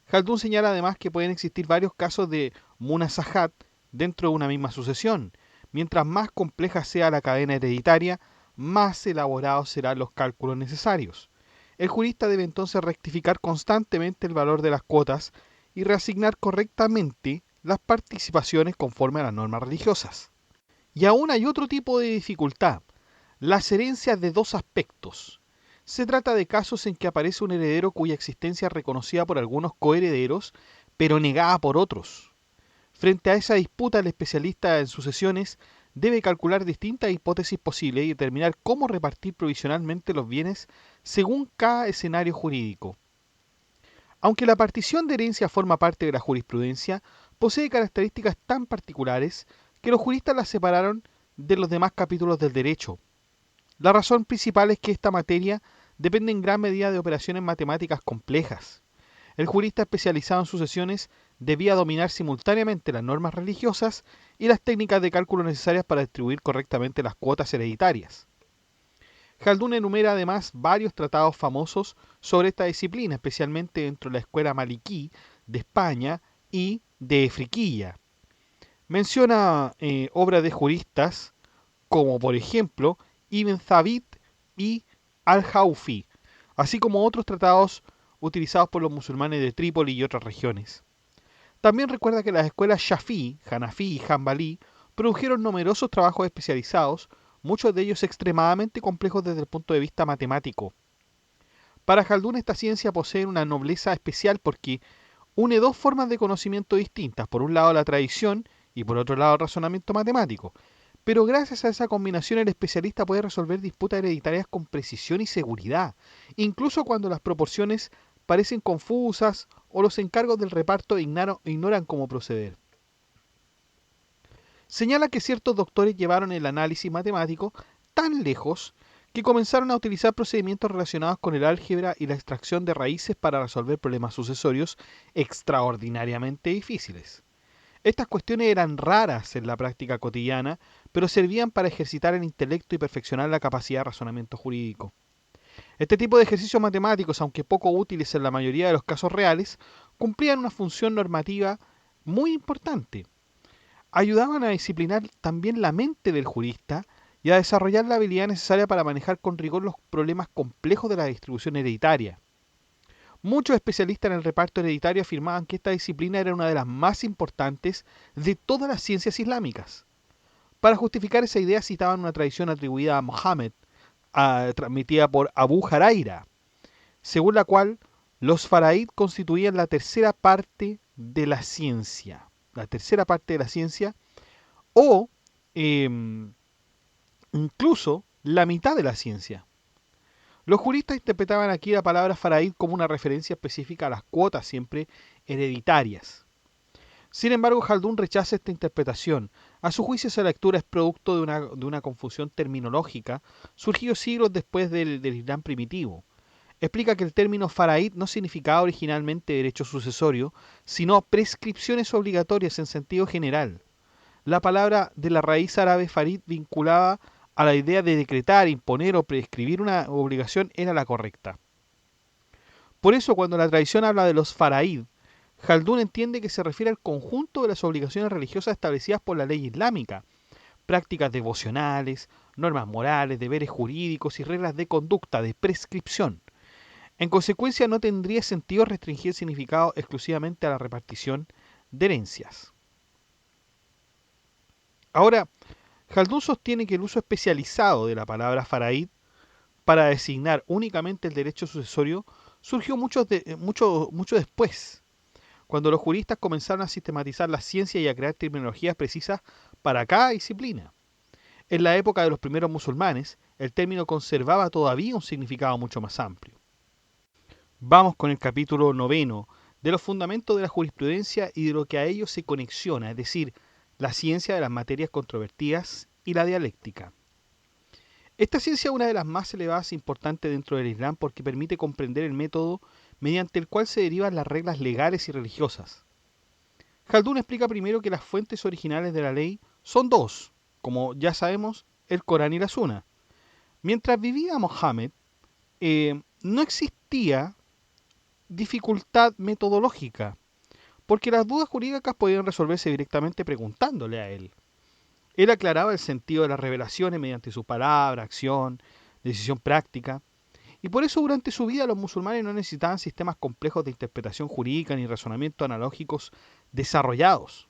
Khaldun señala además que pueden existir varios casos de munasahat dentro de una misma sucesión. Mientras más compleja sea la cadena hereditaria, más elaborados serán los cálculos necesarios. El jurista debe entonces rectificar constantemente el valor de las cuotas y reasignar correctamente las participaciones conforme a las normas religiosas. Y aún hay otro tipo de dificultad, las herencias de dos aspectos. Se trata de casos en que aparece un heredero cuya existencia es reconocida por algunos coherederos, pero negada por otros. Frente a esa disputa, el especialista en sucesiones debe calcular distintas hipótesis posibles y determinar cómo repartir provisionalmente los bienes según cada escenario jurídico. Aunque la partición de herencia forma parte de la jurisprudencia, posee características tan particulares que los juristas las separaron de los demás capítulos del derecho. La razón principal es que esta materia depende en gran medida de operaciones matemáticas complejas. El jurista especializado en sucesiones debía dominar simultáneamente las normas religiosas y las técnicas de cálculo necesarias para distribuir correctamente las cuotas hereditarias. Khaldun enumera además varios tratados famosos sobre esta disciplina, especialmente dentro de la escuela maliquí de España y de Efriquilla. Menciona obras de juristas como por ejemplo Ibn Thabit y Al-Jaufi, así como otros tratados utilizados por los musulmanes de Trípoli y otras regiones. También recuerda que las escuelas Shafi'i, Hanafi y Hanbalí produjeron numerosos trabajos especializados, muchos de ellos extremadamente complejos desde el punto de vista matemático. Para Khaldun esta ciencia posee una nobleza especial porque une dos formas de conocimiento distintas, por un lado la tradición y por otro lado el razonamiento matemático. Pero gracias a esa combinación el especialista puede resolver disputas hereditarias con precisión y seguridad, incluso cuando las proporciones parecen confusas o los encargos del reparto ignoran cómo proceder. Señala que ciertos doctores llevaron el análisis matemático tan lejos que comenzaron a utilizar procedimientos relacionados con el álgebra y la extracción de raíces para resolver problemas sucesorios extraordinariamente difíciles. Estas cuestiones eran raras en la práctica cotidiana, pero servían para ejercitar el intelecto y perfeccionar la capacidad de razonamiento jurídico. Este tipo de ejercicios matemáticos, aunque poco útiles en la mayoría de los casos reales, cumplían una función normativa muy importante. Ayudaban a disciplinar también la mente del jurista y a desarrollar la habilidad necesaria para manejar con rigor los problemas complejos de la distribución hereditaria. Muchos especialistas en el reparto hereditario afirmaban que esta disciplina era una de las más importantes de todas las ciencias islámicas. Para justificar esa idea citaban una tradición atribuida a Mohammed, transmitida por Abu Huraira, según la cual los faraíd constituían la tercera parte de la ciencia. La tercera parte de la ciencia o incluso la mitad de la ciencia. Los juristas interpretaban aquí la palabra faraid como una referencia específica a las cuotas siempre hereditarias. Sin embargo, Jaldún rechaza esta interpretación. A su juicio, esa lectura es producto de una confusión terminológica surgido siglos después del Islam primitivo. Explica que el término faraid no significaba originalmente derecho sucesorio, sino prescripciones obligatorias en sentido general. La palabra de la raíz árabe farid vinculada a la idea de decretar, imponer o prescribir una obligación era la correcta. Por eso, cuando la tradición habla de los faraid, Jaldún entiende que se refiere al conjunto de las obligaciones religiosas establecidas por la ley islámica, prácticas devocionales, normas morales, deberes jurídicos y reglas de conducta, de prescripción. En consecuencia, no tendría sentido restringir el significado exclusivamente a la repartición de herencias. Ahora, Jaldún sostiene que el uso especializado de la palabra faraid para designar únicamente el derecho sucesorio surgió mucho después, cuando los juristas comenzaron a sistematizar la ciencia y a crear terminologías precisas para cada disciplina. En la época de los primeros musulmanes, el término conservaba todavía un significado mucho más amplio. Vamos con el capítulo 9 de los fundamentos de la jurisprudencia y de lo que a ellos se conexiona, es decir, la ciencia de las materias controvertidas y la dialéctica. Esta ciencia es una de las más elevadas e importantes dentro del Islam porque permite comprender el método mediante el cual se derivan las reglas legales y religiosas. Jaldún explica primero que las fuentes originales de la ley son dos, como ya sabemos, el Corán y la Sunna. Mientras vivía Mohammed, no existía dificultad metodológica, porque las dudas jurídicas podían resolverse directamente preguntándole a él. Él aclaraba el sentido de las revelaciones mediante su palabra, acción, decisión práctica, y por eso durante su vida los musulmanes no necesitaban sistemas complejos de interpretación jurídica ni razonamientos analógicos desarrollados.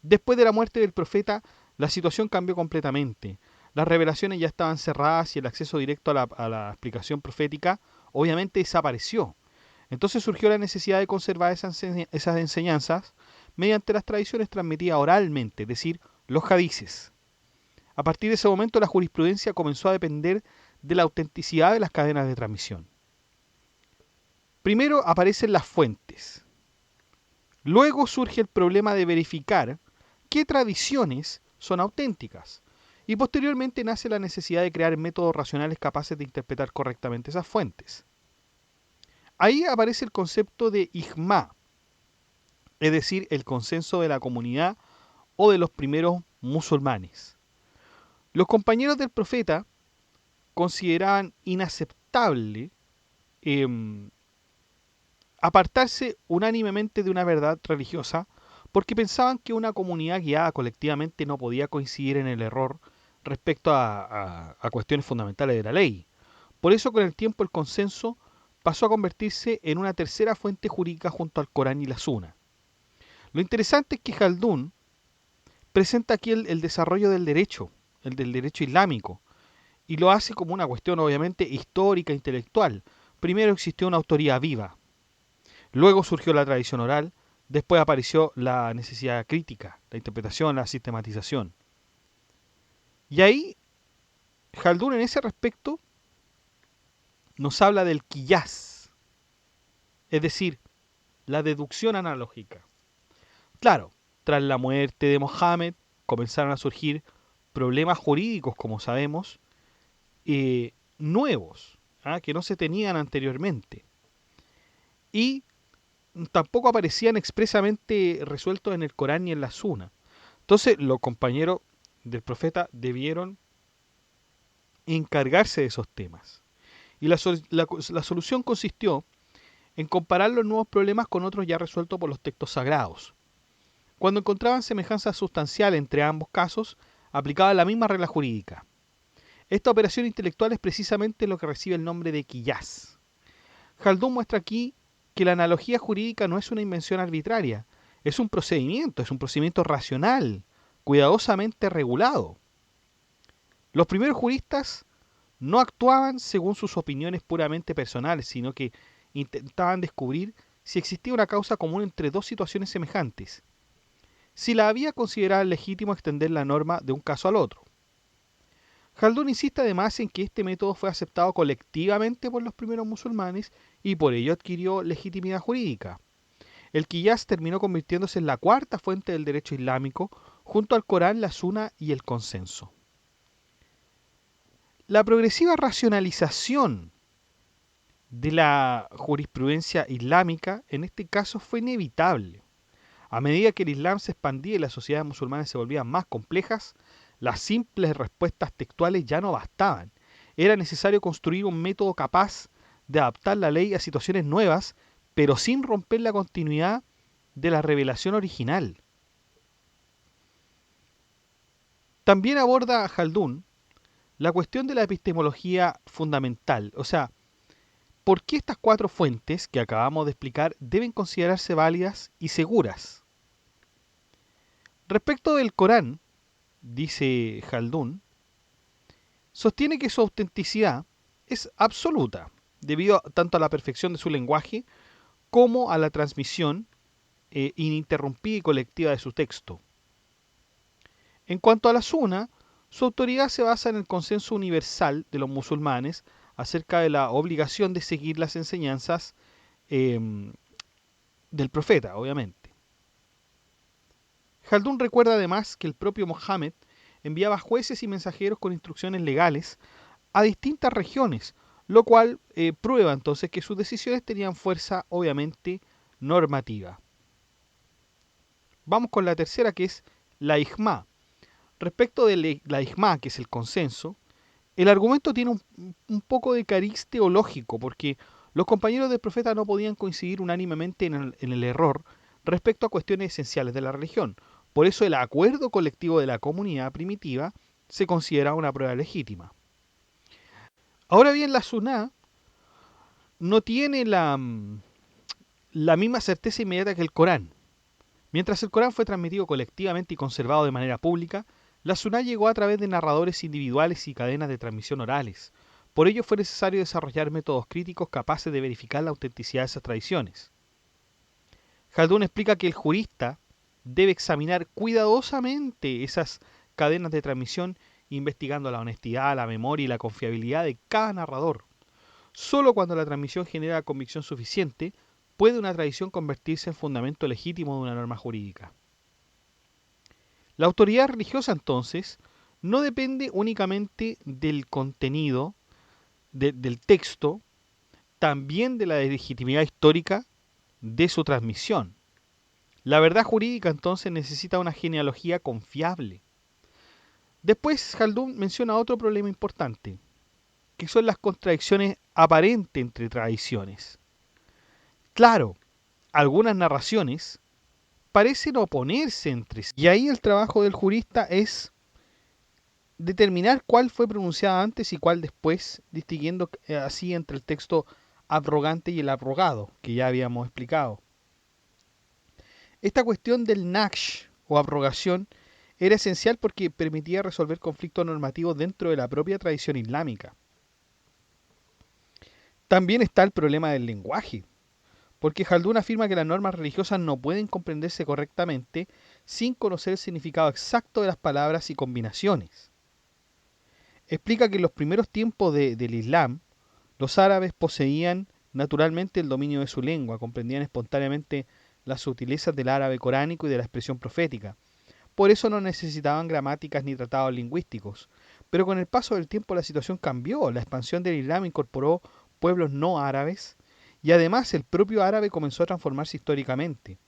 Después de la muerte del profeta, la situación cambió completamente. Las revelaciones ya estaban cerradas y el acceso directo a la explicación profética obviamente desapareció. Entonces surgió la necesidad de conservar esas enseñanzas mediante las tradiciones transmitidas oralmente, es decir, los hadices. A partir de ese momento la jurisprudencia comenzó a depender de la autenticidad de las cadenas de transmisión. Primero aparecen las fuentes. Luego surge el problema de verificar qué tradiciones son auténticas. Y posteriormente nace la necesidad de crear métodos racionales capaces de interpretar correctamente esas fuentes. Ahí aparece el concepto de ijma, es decir, el consenso de la comunidad o de los primeros musulmanes. Los compañeros del profeta consideraban inaceptable apartarse unánimemente de una verdad religiosa porque pensaban que una comunidad guiada colectivamente no podía coincidir en el error respecto a cuestiones fundamentales de la ley. Por eso con el tiempo el consenso pasó a convertirse en una tercera fuente jurídica junto al Corán y la Sunna. Lo interesante es que Jaldún presenta aquí el desarrollo del derecho islámico, y lo hace como una cuestión obviamente histórica, intelectual. Primero existió una autoría viva, luego surgió la tradición oral, después apareció la necesidad crítica, la interpretación, la sistematización. Y ahí Jaldún en ese respecto nos habla del qiyas, es decir, la deducción analógica. Claro, tras la muerte de Mohammed comenzaron a surgir problemas jurídicos, como sabemos, nuevos, que no se tenían anteriormente. Y tampoco aparecían expresamente resueltos en el Corán ni en la Sunna. Entonces los compañeros del profeta debieron encargarse de esos temas. Y la solución consistió en comparar los nuevos problemas con otros ya resueltos por los textos sagrados. Cuando encontraban semejanza sustancial entre ambos casos, aplicaban la misma regla jurídica. Esta operación intelectual es precisamente lo que recibe el nombre de qiyas. Jaldún muestra aquí que la analogía jurídica no es una invención arbitraria, es un procedimiento racional, cuidadosamente regulado. Los primeros juristas no actuaban según sus opiniones puramente personales, sino que intentaban descubrir si existía una causa común entre dos situaciones semejantes, si la había considerado legítimo extender la norma de un caso al otro. Jaldún insiste además en que este método fue aceptado colectivamente por los primeros musulmanes y por ello adquirió legitimidad jurídica. El Qiyas terminó convirtiéndose en la cuarta fuente del derecho islámico, junto al Corán, la Suna y el consenso. La progresiva racionalización de la jurisprudencia islámica en este caso fue inevitable. A medida que el Islam se expandía y las sociedades musulmanas se volvían más complejas, las simples respuestas textuales ya no bastaban. Era necesario construir un método capaz de adaptar la ley a situaciones nuevas, pero sin romper la continuidad de la revelación original. También aborda Jaldún la cuestión de la epistemología fundamental, o sea, ¿por qué estas cuatro fuentes que acabamos de explicar deben considerarse válidas y seguras? Respecto del Corán, dice Jaldún, sostiene que su autenticidad es absoluta, debido tanto a la perfección de su lenguaje como a la transmisión ininterrumpida y colectiva de su texto. En cuanto a la Suna, su autoridad se basa en el consenso universal de los musulmanes acerca de la obligación de seguir las enseñanzas del profeta, obviamente. Jaldún recuerda además que el propio Mohammed enviaba jueces y mensajeros con instrucciones legales a distintas regiones, lo cual prueba entonces que sus decisiones tenían fuerza, obviamente, normativa. Vamos con la tercera, que es la ijma. Respecto de la ijma, que es el consenso, el argumento tiene un poco de cariz teológico, porque los compañeros del profeta no podían coincidir unánimemente en el error respecto a cuestiones esenciales de la religión. Por eso el acuerdo colectivo de la comunidad primitiva se considera una prueba legítima. Ahora bien, la Suná no tiene la misma certeza inmediata que el Corán. Mientras el Corán fue transmitido colectivamente y conservado de manera pública, la Suná llegó a través de narradores individuales y cadenas de transmisión orales. Por ello fue necesario desarrollar métodos críticos capaces de verificar la autenticidad de esas tradiciones. Jaldún explica que el jurista debe examinar cuidadosamente esas cadenas de transmisión, investigando la honestidad, la memoria y la confiabilidad de cada narrador. Solo cuando la transmisión genera convicción suficiente, puede una tradición convertirse en fundamento legítimo de una norma jurídica. La autoridad religiosa, entonces, no depende únicamente del contenido del texto, también de la legitimidad histórica de su transmisión. La verdad jurídica, entonces, necesita una genealogía confiable. Después, Jaldún menciona otro problema importante, que son las contradicciones aparentes entre tradiciones. Claro, algunas narraciones parecen oponerse entre sí. Y ahí el trabajo del jurista es determinar cuál fue pronunciada antes y cuál después, distinguiendo así entre el texto abrogante y el abrogado, que ya habíamos explicado. Esta cuestión del naksh o abrogación era esencial porque permitía resolver conflictos normativos dentro de la propia tradición islámica. También está el problema del lenguaje, porque Jaldún afirma que las normas religiosas no pueden comprenderse correctamente sin conocer el significado exacto de las palabras y combinaciones. Explica que en los primeros tiempos del Islam, los árabes poseían naturalmente el dominio de su lengua, comprendían espontáneamente las sutilezas del árabe coránico y de la expresión profética. Por eso no necesitaban gramáticas ni tratados lingüísticos. Pero con el paso del tiempo la situación cambió. La expansión del Islam incorporó pueblos no árabes y además el propio árabe comenzó a transformarse históricamente.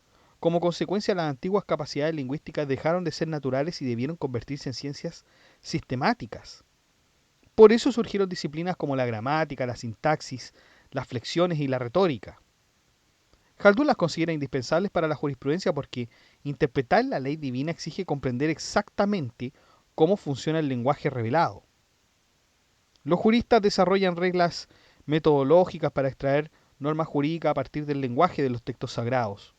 Como consecuencia, las antiguas capacidades lingüísticas dejaron de ser naturales y debieron convertirse en ciencias sistemáticas. Por eso surgieron disciplinas como la gramática, la sintaxis, las flexiones y la retórica. Jaldún las considera indispensables para la jurisprudencia porque interpretar la ley divina exige comprender exactamente cómo funciona el lenguaje revelado. Los juristas desarrollan reglas metodológicas para extraer normas jurídicas a partir del lenguaje de los textos sagrados.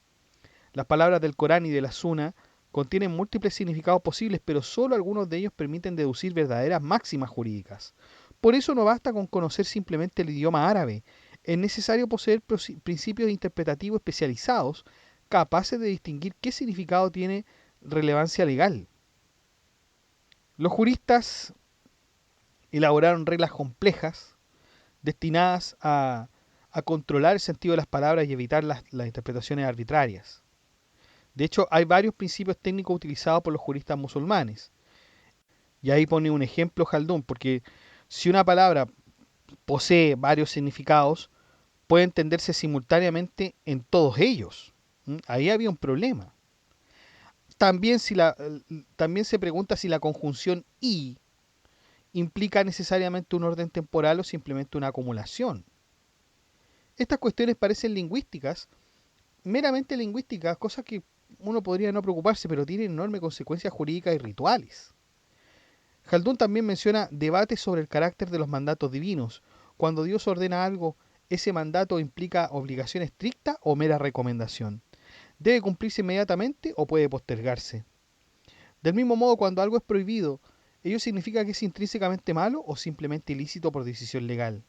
Las palabras del Corán y de la Suna contienen múltiples significados posibles, pero solo algunos de ellos permiten deducir verdaderas máximas jurídicas. Por eso no basta con conocer simplemente el idioma árabe. Es necesario poseer principios interpretativos especializados capaces de distinguir qué significado tiene relevancia legal. Los juristas elaboraron reglas complejas destinadas a controlar el sentido de las palabras y evitar las interpretaciones arbitrarias. De hecho, hay varios principios técnicos utilizados por los juristas musulmanes. Y ahí pone un ejemplo Jaldún, porque si una palabra posee varios significados, puede entenderse simultáneamente en todos ellos. Ahí había un problema. También se pregunta si la conjunción y implica necesariamente un orden temporal o simplemente una acumulación. Estas cuestiones parecen lingüísticas, meramente lingüísticas, cosas que uno podría no preocuparse, pero tienen enormes consecuencias jurídicas y rituales. Jaldún también menciona debates sobre el carácter de los mandatos divinos. Cuando Dios ordena algo, ¿ese mandato implica obligación estricta o mera recomendación? ¿Debe cumplirse inmediatamente o puede postergarse? Del mismo modo, cuando algo es prohibido, ¿ello significa que es intrínsecamente malo o simplemente ilícito por decisión legal?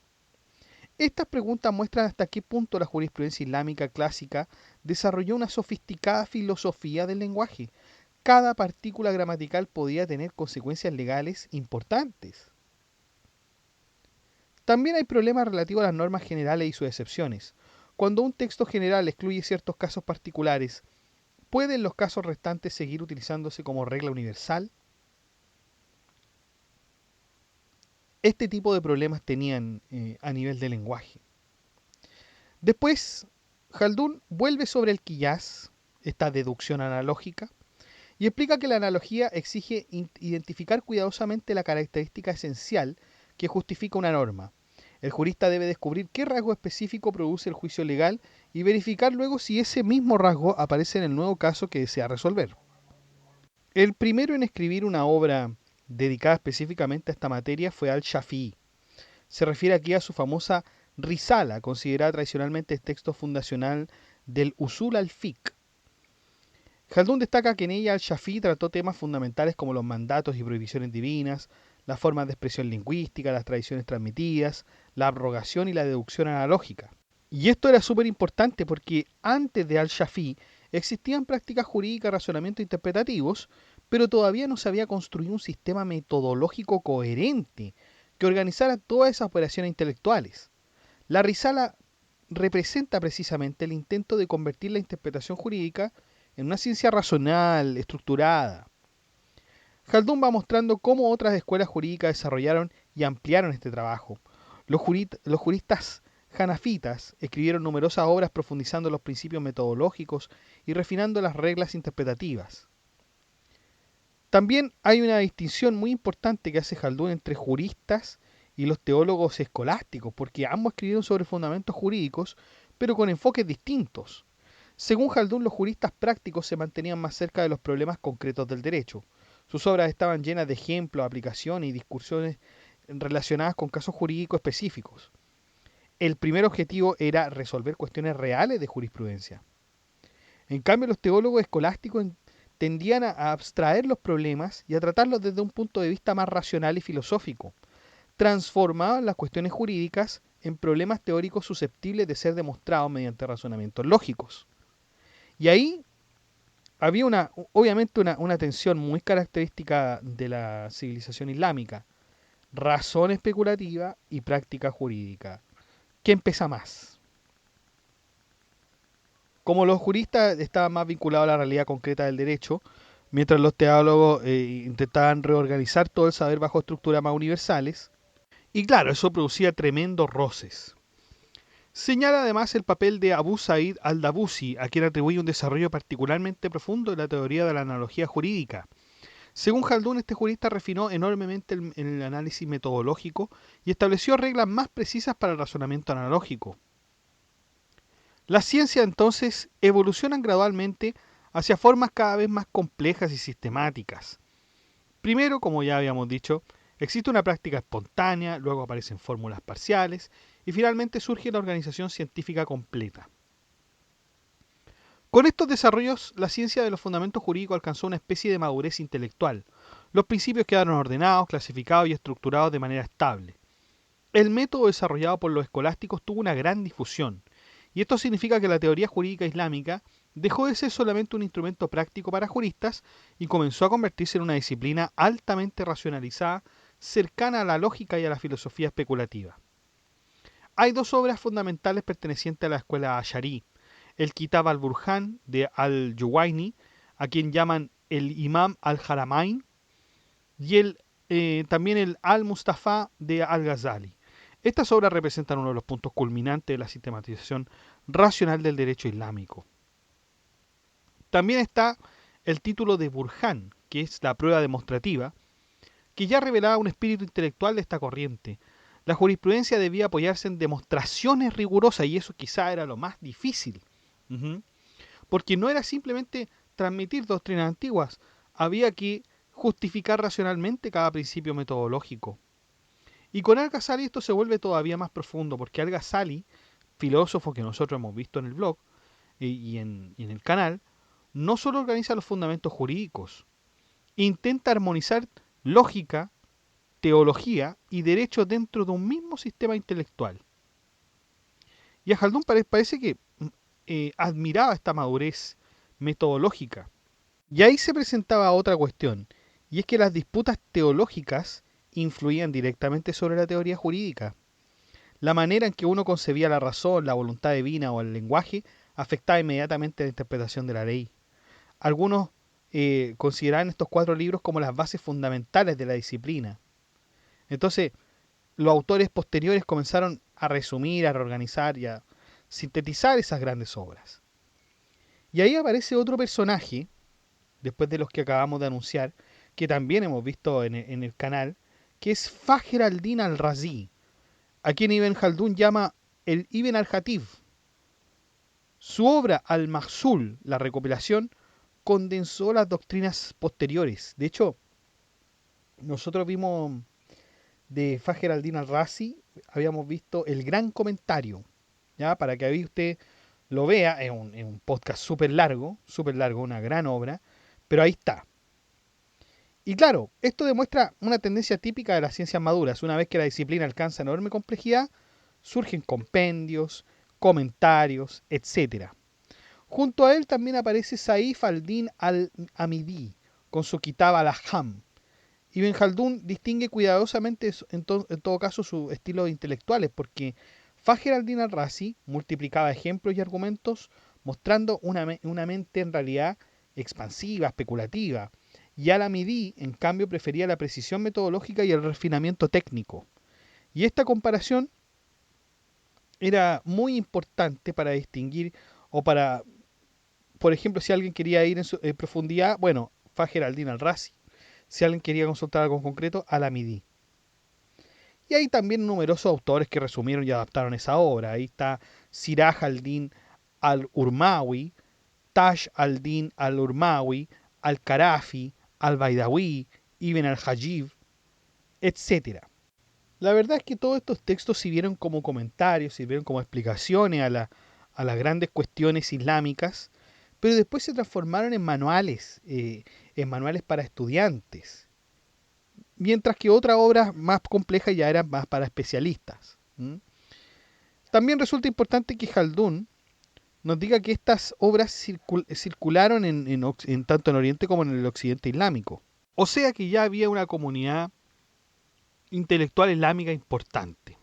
Estas preguntas muestran hasta qué punto la jurisprudencia islámica clásica desarrolló una sofisticada filosofía del lenguaje. Cada partícula gramatical podía tener consecuencias legales importantes. También hay problemas relativos a las normas generales y sus excepciones. Cuando un texto general excluye ciertos casos particulares, ¿pueden los casos restantes seguir utilizándose como regla universal? Este tipo de problemas tenían a nivel de lenguaje. Después, Jaldún vuelve sobre el quiyás, esta deducción analógica, y explica que la analogía exige identificar cuidadosamente la característica esencial que justifica una norma. El jurista debe descubrir qué rasgo específico produce el juicio legal y verificar luego si ese mismo rasgo aparece en el nuevo caso que desea resolver. El primero en escribir una obra dedicada específicamente a esta materia fue Al-Shafi'i. Se refiere aquí a su famosa Risala, considerada tradicionalmente el texto fundacional del Usul al-Fiqh. Jaldún destaca que en ella Al-Shafi'i trató temas fundamentales como los mandatos y prohibiciones divinas, las formas de expresión lingüística, las tradiciones transmitidas, la abrogación y la deducción analógica. Y esto era súper importante porque antes de Al-Shafi'i existían prácticas jurídicas, razonamientos interpretativos, pero todavía no se había construido un sistema metodológico coherente que organizara todas esas operaciones intelectuales. La Risala representa precisamente el intento de convertir la interpretación jurídica en una ciencia racional, estructurada. Jaldún va mostrando cómo otras escuelas jurídicas desarrollaron y ampliaron este trabajo. Los juristas hanafitas escribieron numerosas obras profundizando los principios metodológicos y refinando las reglas interpretativas. También hay una distinción muy importante que hace Jaldún entre juristas y los teólogos escolásticos, porque ambos escribieron sobre fundamentos jurídicos, pero con enfoques distintos. Según Jaldún, los juristas prácticos se mantenían más cerca de los problemas concretos del derecho. Sus obras estaban llenas de ejemplos, aplicaciones y discusiones relacionadas con casos jurídicos específicos. El primer objetivo era resolver cuestiones reales de jurisprudencia. En cambio, los teólogos escolásticos tendían a abstraer los problemas y a tratarlos desde un punto de vista más racional y filosófico. Transformaban las cuestiones jurídicas en problemas teóricos susceptibles de ser demostrados mediante razonamientos lógicos. Y ahí había obviamente una tensión muy característica de la civilización islámica: razón especulativa y práctica jurídica. ¿Quién pesa más? Como los juristas estaban más vinculados a la realidad concreta del derecho, mientras los teólogos intentaban reorganizar todo el saber bajo estructuras más universales, y claro, eso producía tremendos roces. Señala además el papel de Abu Said al-Dabusi, a quien atribuye un desarrollo particularmente profundo de la teoría de la analogía jurídica. Según Jaldún, este jurista refinó enormemente el análisis metodológico y estableció reglas más precisas para el razonamiento analógico. Las ciencias entonces evolucionan gradualmente hacia formas cada vez más complejas y sistemáticas. Primero, como ya habíamos dicho, existe una práctica espontánea, luego aparecen fórmulas parciales y finalmente surge la organización científica completa. Con estos desarrollos, la ciencia de los fundamentos jurídicos alcanzó una especie de madurez intelectual. Los principios quedaron ordenados, clasificados y estructurados de manera estable. El método desarrollado por los escolásticos tuvo una gran difusión, y esto significa que la teoría jurídica islámica dejó de ser solamente un instrumento práctico para juristas y comenzó a convertirse en una disciplina altamente racionalizada, cercana a la lógica y a la filosofía especulativa. Hay dos obras fundamentales pertenecientes a la escuela Ash'ari: el Kitab al-Burhan de al-Juwayni, a quien llaman el Imam al-Haramain, y también el al-Mustafa de al-Ghazali. Estas obras representan uno de los puntos culminantes de la sistematización racional del derecho islámico. También está el título de Burhan, que es la prueba demostrativa, que ya revelaba un espíritu intelectual de esta corriente. La jurisprudencia debía apoyarse en demostraciones rigurosas, y eso quizá era lo más difícil. Porque no era simplemente transmitir doctrinas antiguas, había que justificar racionalmente cada principio metodológico. Y con Al-Ghazali esto se vuelve todavía más profundo, porque Al-Ghazali, filósofo que nosotros hemos visto en el blog y en el canal, no solo organiza los fundamentos jurídicos, intenta armonizar lógica, teología y derecho dentro de un mismo sistema intelectual. Y a Khaldun parece que admiraba esta madurez metodológica. Y ahí se presentaba otra cuestión, y es que las disputas teológicas influían directamente sobre la teoría jurídica. La manera en que uno concebía la razón, la voluntad divina o el lenguaje afectaba inmediatamente la interpretación de la ley. Algunos consideraban estos 4 libros como las bases fundamentales de la disciplina. Entonces, los autores posteriores comenzaron a resumir, a reorganizar y a sintetizar esas grandes obras. Y ahí aparece otro personaje, después de los que acabamos de anunciar, que también hemos visto en el canal, que es Fajr al-Din al-Razi, a quien Ibn Khaldun llama el Ibn al-Hatib. Su obra Al-Mahsul, la recopilación, condensó las doctrinas posteriores. De hecho, nosotros vimos de Fajr al-Din al-Razi, habíamos visto el gran comentario, ¿ya? Para que ahí usted lo vea, es un podcast súper largo, una gran obra, pero ahí está. Y claro, esto demuestra una tendencia típica de las ciencias maduras. Una vez que la disciplina alcanza enorme complejidad, surgen compendios, comentarios, etc. Junto a él también aparece Saif al-Din al-Amidi, con su Kitab al-Ahkam. Ibn Khaldun distingue cuidadosamente en todo caso sus estilos intelectuales, porque Fajr al-Din al-Razi multiplicaba ejemplos y argumentos mostrando una mente en realidad expansiva, especulativa, y al-Amidi, en cambio, prefería la precisión metodológica y el refinamiento técnico. Y esta comparación era muy importante para distinguir, o para, por ejemplo, si alguien quería ir en profundidad, bueno, Fajr al-Din al-Razi. Si alguien quería consultar algo en concreto, al-Amidi. Y hay también numerosos autores que resumieron y adaptaron esa obra. Ahí está Siraj al-Din al-Urmawi, Taj al-Din al-Urmawi, al-Karafi, al-Baidawi, Ibn al-Hajib, etc. La verdad es que todos estos textos sirvieron como comentarios, sirvieron como explicaciones a las grandes cuestiones islámicas, pero después se transformaron en manuales para estudiantes, mientras que otras obras más complejas ya eran más para especialistas. También resulta importante que Khaldun nos diga que estas obras circularon tanto en Oriente como en el Occidente islámico. O sea que ya había una comunidad intelectual islámica importante.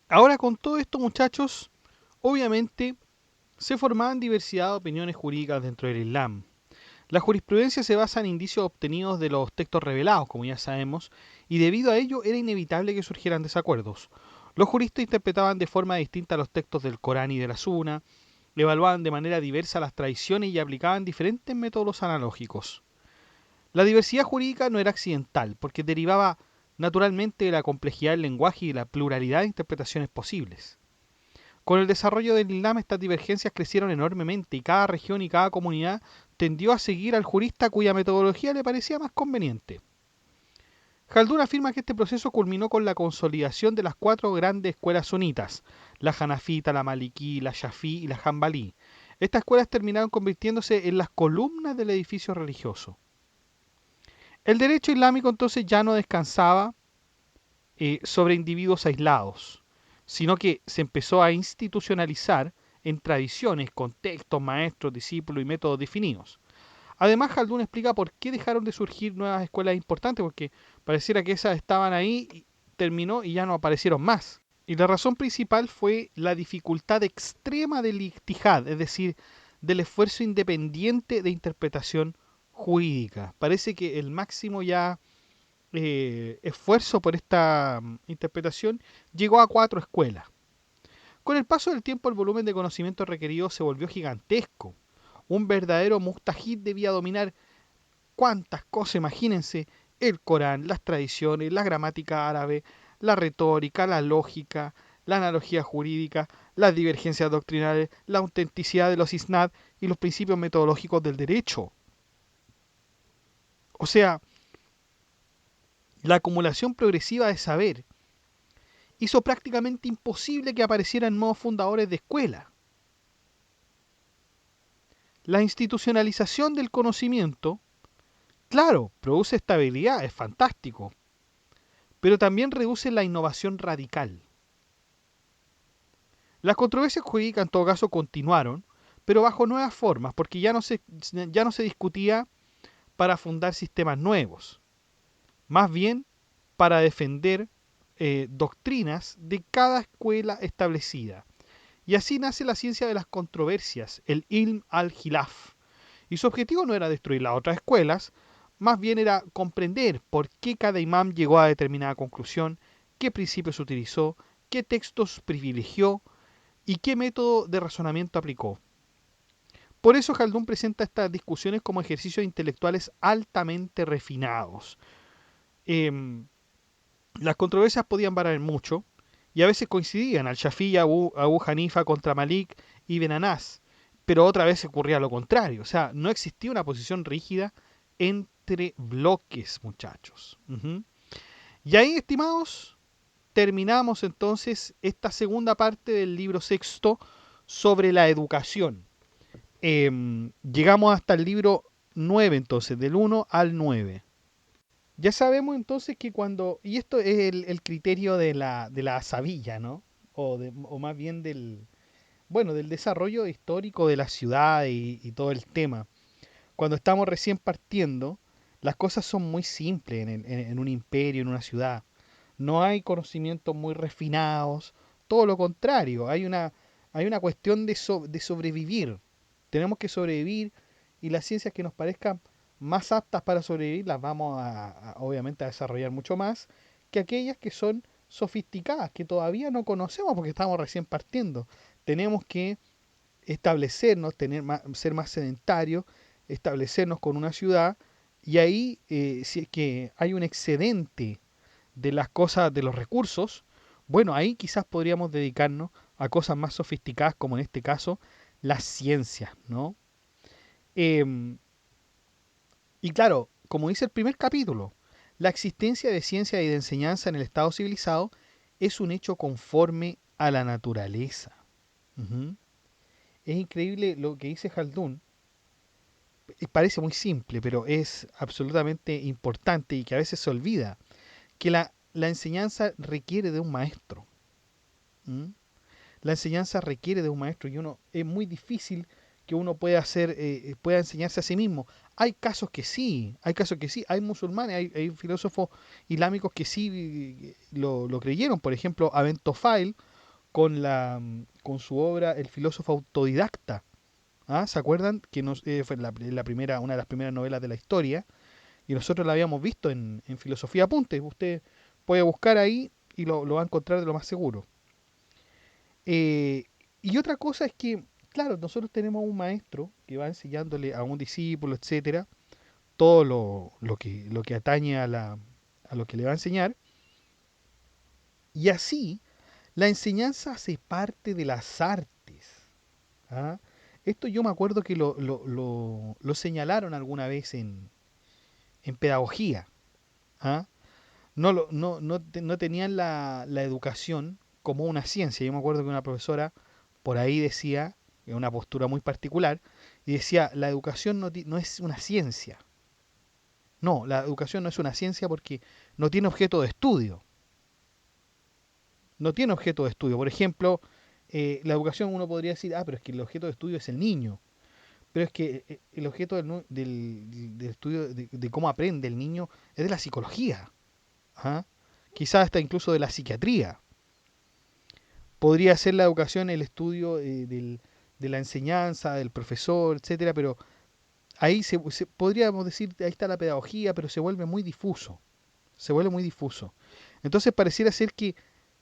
Ahora, con todo esto, muchachos, obviamente se formaban diversidad de opiniones jurídicas dentro del Islam. La jurisprudencia se basa en indicios obtenidos de los textos revelados, como ya sabemos, y debido a ello era inevitable que surgieran desacuerdos. Los juristas interpretaban de forma distinta los textos del Corán y de la Sunna, evaluaban de manera diversa las tradiciones y aplicaban diferentes métodos analógicos. La diversidad jurídica no era accidental, porque derivaba naturalmente de la complejidad del lenguaje y de la pluralidad de interpretaciones posibles. Con el desarrollo del Islam, estas divergencias crecieron enormemente y cada región y cada comunidad tendió a seguir al jurista cuya metodología le parecía más conveniente. Khaldun afirma que este proceso culminó con la consolidación de las 4 grandes escuelas sunitas, la Hanafita, la Maliki, la Shafi y la Hanbalí. Estas escuelas terminaron convirtiéndose en las columnas del edificio religioso. El derecho islámico entonces ya no descansaba sobre individuos aislados, sino que se empezó a institucionalizar en tradiciones, contextos, maestros, discípulos y métodos definidos. Además, Khaldun explica por qué dejaron de surgir nuevas escuelas importantes, porque pareciera que esas estaban ahí, y terminó y ya no aparecieron más. Y la razón principal fue la dificultad extrema del ijtihad, es decir, del esfuerzo independiente de interpretación jurídica. Parece que el máximo ya esfuerzo por esta interpretación llegó a 4 escuelas. Con el paso del tiempo el volumen de conocimiento requerido se volvió gigantesco. Un verdadero mujtahid debía dominar cuántas cosas, imagínense, el Corán, las tradiciones, la gramática árabe, la retórica, la lógica, la analogía jurídica, las divergencias doctrinales, la autenticidad de los isnad y los principios metodológicos del derecho. O sea, la acumulación progresiva de saber hizo prácticamente imposible que aparecieran nuevos fundadores de escuela. La institucionalización del conocimiento, claro, produce estabilidad, es fantástico, pero también reduce la innovación radical. Las controversias jurídicas en todo caso continuaron, pero bajo nuevas formas, porque ya no se discutía para fundar sistemas nuevos, más bien para defender doctrinas de cada escuela establecida. Y así nace la ciencia de las controversias, el Ilm al-Hilaf. Y su objetivo no era destruir las otras escuelas, más bien era comprender por qué cada imam llegó a determinada conclusión, qué principios utilizó, qué textos privilegió y qué método de razonamiento aplicó. Por eso Khaldun presenta estas discusiones como ejercicios intelectuales altamente refinados. Las controversias podían variar mucho y a veces coincidían, al-Shafi'i y Abu Hanifa contra Malik y Ibn Anas, pero otra vez ocurría lo contrario, o sea, no existía una posición rígida entre bloques, muchachos. Y ahí, estimados, terminamos entonces esta segunda parte del libro sexto sobre la educación. Llegamos hasta el libro 9 entonces, del 1 al 9. Ya sabemos entonces que cuando, y esto es el criterio de la sabilla, ¿no? O más bien del desarrollo histórico de la ciudad y todo el tema. Cuando estamos recién partiendo, las cosas son muy simples en un imperio, en una ciudad. No hay conocimientos muy refinados, todo lo contrario, hay una cuestión de sobrevivir. Tenemos que sobrevivir y las ciencias que nos parezcan más aptas para sobrevivir las vamos obviamente a desarrollar mucho más que aquellas que son sofisticadas, que todavía no conocemos porque estamos recién partiendo. Tenemos que establecernos, ser más sedentarios, establecernos con una ciudad y ahí si es que hay un excedente de las cosas, de los recursos, bueno, ahí quizás podríamos dedicarnos a cosas más sofisticadas como en este caso las ciencias, ¿no? Em, y claro, como dice el primer capítulo, la existencia de ciencia y de enseñanza en el estado civilizado es un hecho conforme a la naturaleza. Ujú. Es increíble lo que dice Khaldun. Parece muy simple, pero es absolutamente importante y que a veces se olvida que la enseñanza requiere de un maestro. ¿Mm? La enseñanza requiere de un maestro y es muy difícil que uno pueda enseñarse a sí mismo. Hay casos que sí, hay musulmanes, hay filósofos islámicos que sí lo creyeron. Por ejemplo, Abentofail con su obra El filósofo autodidacta. ¿Ah? ¿Se acuerdan? Que fue una de las primeras novelas de la historia y nosotros la habíamos visto en Filosofía Apuntes. Usted puede buscar ahí y lo va a encontrar de lo más seguro. Eh, y otra cosa es que, claro, nosotros tenemos un maestro que va enseñándole a un discípulo, etcétera, todo lo que atañe a lo que le va a enseñar. Y así, la enseñanza hace parte de las artes. ¿Ah? Esto yo me acuerdo que lo señalaron alguna vez en pedagogía. ¿Ah? No tenían la educación como una ciencia. Yo me acuerdo que una profesora por ahí decía, en una postura muy particular, y decía, la educación no es una ciencia. No, la educación no es una ciencia porque no tiene objeto de estudio. No tiene objeto de estudio. Por ejemplo, la educación uno podría decir, pero es que el objeto de estudio es el niño. pero es que el objeto del estudio de cómo aprende el niño es de la psicología. ¿Ah? Quizás hasta incluso de la psiquiatría. Podría ser la educación el estudio de la enseñanza, del profesor, etcétera, pero ahí podríamos decir, ahí está la pedagogía, pero se vuelve muy difuso. Se vuelve muy difuso. Entonces pareciera ser que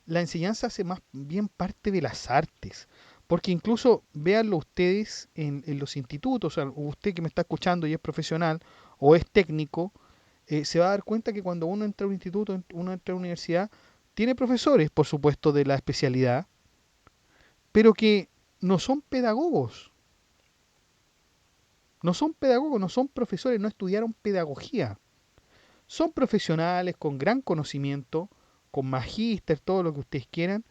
la enseñanza hace más bien parte de las artes. Porque incluso véanlo ustedes en los institutos, o sea, usted que me está escuchando y es profesional o es técnico, se va a dar cuenta que cuando uno entra a un instituto, uno entra a una universidad, tiene profesores, por supuesto, de la especialidad, pero que no son pedagogos. No son pedagogos, no son profesores, no estudiaron pedagogía. Son profesionales con gran conocimiento, con magíster, todo lo que ustedes quieran,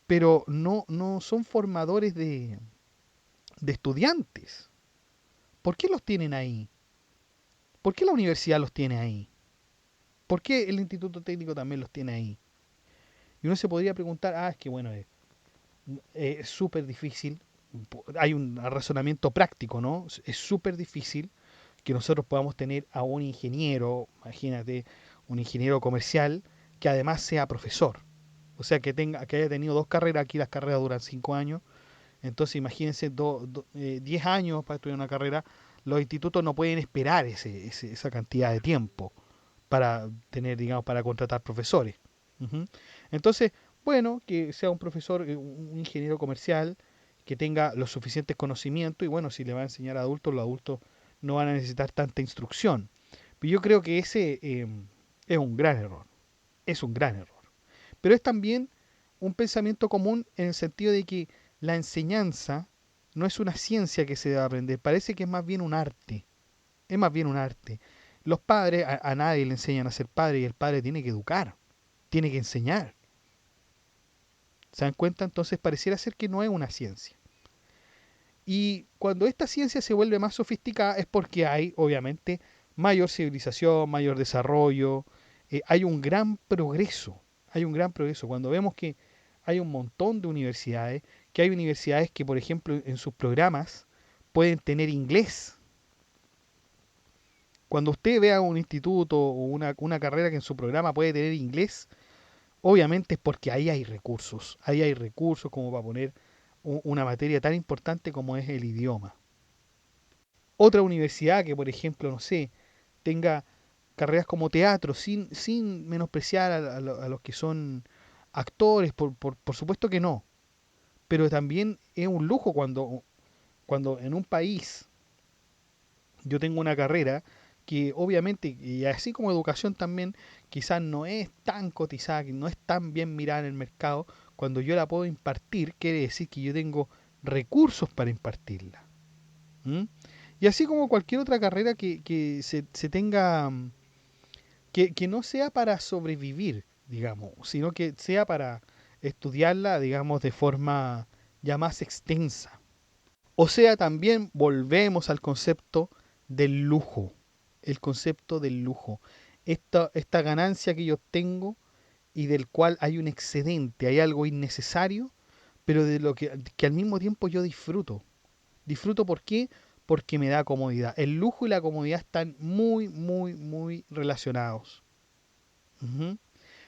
pero no son formadores de estudiantes. ¿Por qué los tienen ahí? ¿Por qué la universidad los tiene ahí? ¿Por qué el Instituto Técnico también los tiene ahí? Y uno se podría preguntar, es que bueno, es súper difícil, hay un razonamiento práctico, ¿no? Es súper difícil que nosotros podamos tener a un ingeniero, imagínate, un ingeniero comercial, que además sea profesor. O sea, que haya tenido dos carreras, aquí las carreras duran 5 años, entonces imagínense 10 años para estudiar una carrera, los institutos no pueden esperar esa cantidad de tiempo para tener, digamos, para contratar profesores. Ujú. Entonces, bueno, que sea un profesor, un ingeniero comercial, que tenga los suficientes conocimientos y bueno, si le va a enseñar a adultos, los adultos no van a necesitar tanta instrucción. Pero yo creo que ese es un gran error, es un gran error. Pero es también un pensamiento común en el sentido de que la enseñanza no es una ciencia que se debe aprender, parece que es más bien un arte, es más bien un arte. Los padres, a nadie le enseñan a ser padre y el padre tiene que educar, tiene que enseñar. ¿Se dan cuenta? Entonces pareciera ser que no es una ciencia. Y cuando esta ciencia se vuelve más sofisticada es porque hay, obviamente, mayor civilización, mayor desarrollo, hay un gran progreso, hay un gran progreso. Cuando vemos que hay un montón de universidades, que hay universidades que, por ejemplo, en sus programas pueden tener inglés. Cuando usted vea un instituto o una carrera que en su programa puede tener inglés, obviamente es porque ahí hay recursos como para poner una materia tan importante como es el idioma. Otra universidad que, por ejemplo, no sé, tenga carreras como teatro, sin menospreciar a los que son actores, por supuesto que no, pero también es un lujo cuando en un país yo tengo una carrera que obviamente, y así como educación también, quizás no es tan cotizada, que no es tan bien mirada en el mercado, cuando yo la puedo impartir, quiere decir que yo tengo recursos para impartirla. ¿Mm? Y así como cualquier otra carrera que se tenga, que no sea para sobrevivir, digamos, sino que sea para estudiarla, digamos, de forma ya más extensa. O sea, también volvemos al concepto del lujo, el concepto del lujo. Esta ganancia que yo tengo y del cual hay un excedente, hay algo innecesario, pero de lo que al mismo tiempo yo disfruto. Disfruto ¿por qué? Porque me da comodidad. El lujo y la comodidad están muy, muy, muy relacionados. Ujú.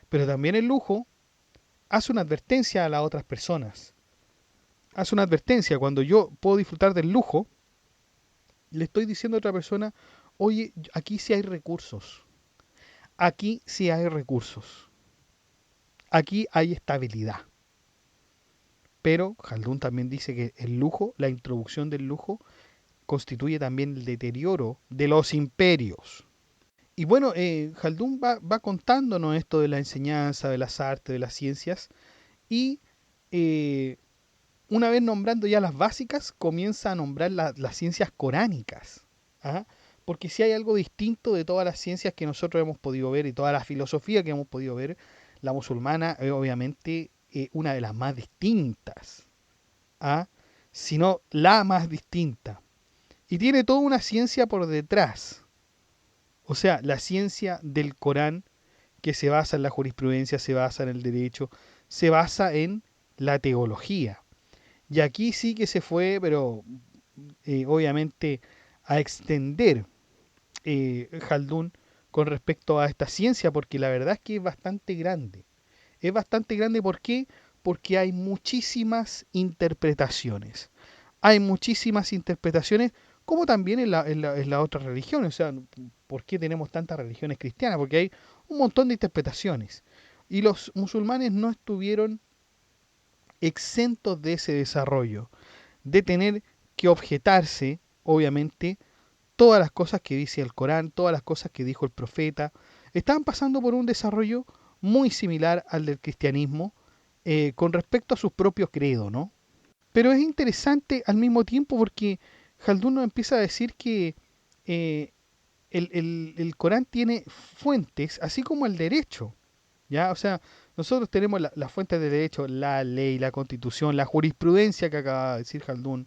Pero también el lujo hace una advertencia a las otras personas. Hace una advertencia. Cuando yo puedo disfrutar del lujo, le estoy diciendo a otra persona, oye, aquí sí hay recursos. Aquí sí hay recursos. Aquí hay estabilidad. Pero Jaldún también dice que el lujo, la introducción del lujo, constituye también el deterioro de los imperios. Y bueno, Jaldún va contándonos esto de la enseñanza, de las artes, de las ciencias, y eh, una vez nombrando ya las básicas, comienza a nombrar las ciencias coránicas. ¿Ah? Porque si hay algo distinto de todas las ciencias que nosotros hemos podido ver y toda la filosofía que hemos podido ver, la musulmana es obviamente una de las más distintas, ¿ah? Sino la más distinta. Y tiene toda una ciencia por detrás. O sea, la ciencia del Corán que se basa en la jurisprudencia, se basa en el derecho, se basa en la teología. Y aquí sí que se fue, pero obviamente a extender Jaldún con respecto a esta ciencia, porque la verdad es que es bastante grande. Es bastante grande, ¿por qué? Porque hay muchísimas interpretaciones. Hay muchísimas interpretaciones, como también en la otra religión. O sea, ¿por qué tenemos tantas religiones cristianas? Porque hay un montón de interpretaciones. Y los musulmanes no estuvieron exentos de ese desarrollo, de tener que objetarse, obviamente, todas las cosas que dice el Corán, todas las cosas que dijo el profeta. Estaban pasando por un desarrollo muy similar al del cristianismo con respecto a sus propios credos, ¿no? Pero es interesante al mismo tiempo porque Jaldún nos empieza a decir que eh, el Corán tiene fuentes, así como el derecho, ¿ya? O sea, nosotros tenemos las fuentes de derecho, la ley, la constitución, la jurisprudencia que acaba de decir Jaldún,